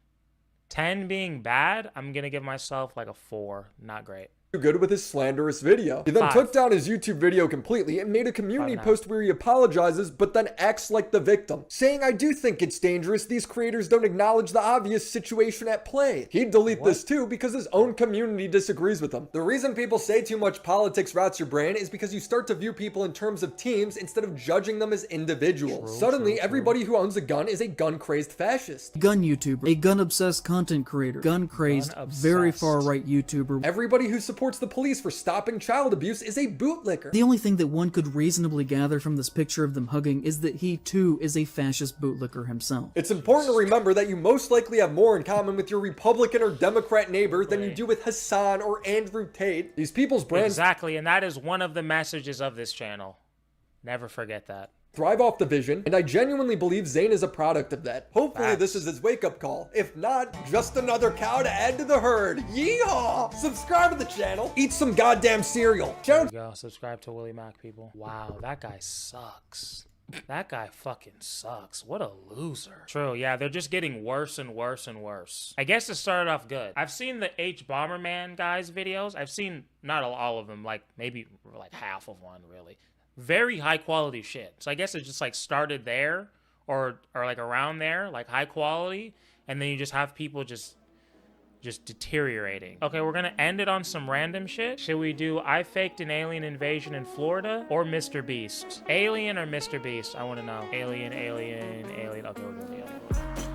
10 being bad, I'm gonna give myself like a 4. Not great. Good with his slanderous video. He then took down his YouTube video completely and made a community post where he apologizes but then acts like the victim, saying, I do think it's dangerous these creators don't acknowledge the obvious situation at play. He'd delete this too because his own community disagrees with him. The reason people say too much politics rots your brain is because you start to view people in terms of teams instead of judging them as individuals. Suddenly, everybody who owns a gun is a gun-crazed fascist. Gun YouTuber, a gun-obsessed content creator, gun-crazed, very far-right YouTuber. Everybody who supports the police for stopping child abuse is a bootlicker. The only thing that one could reasonably gather from this picture of them hugging is that he too is a fascist bootlicker himself. It's important to remember that you most likely have more in common with your Republican or Democrat neighbor than you do with Hassan or Andrew Tate. These people's brands... Exactly, and that is one of the messages of this channel. Never forget that. thrive off the vision, and I genuinely believe Zayn is a product of that. Hopefully this is his wake-up call. If not, just another cow to add to the herd. Yeehaw! Subscribe to the channel. Eat some goddamn cereal. There you go. Subscribe to Willie Mac, people. Wow, that guy sucks. That guy fucking sucks. What a loser. True, yeah, they're just getting worse and worse and worse. I guess it started off good. I've seen the H Bomberman guys videos. I've seen not all of them, like maybe like half of one, really. Very high quality shit. So I guess it just like started there or like around there, like high quality, and then you just have people just deteriorating. Okay, we're gonna end it on some random shit. Should we do I faked an alien invasion in Florida or Mr. Beast? Alien or Mr. Beast? I wanna know. Alien. Okay, we're doing the alien.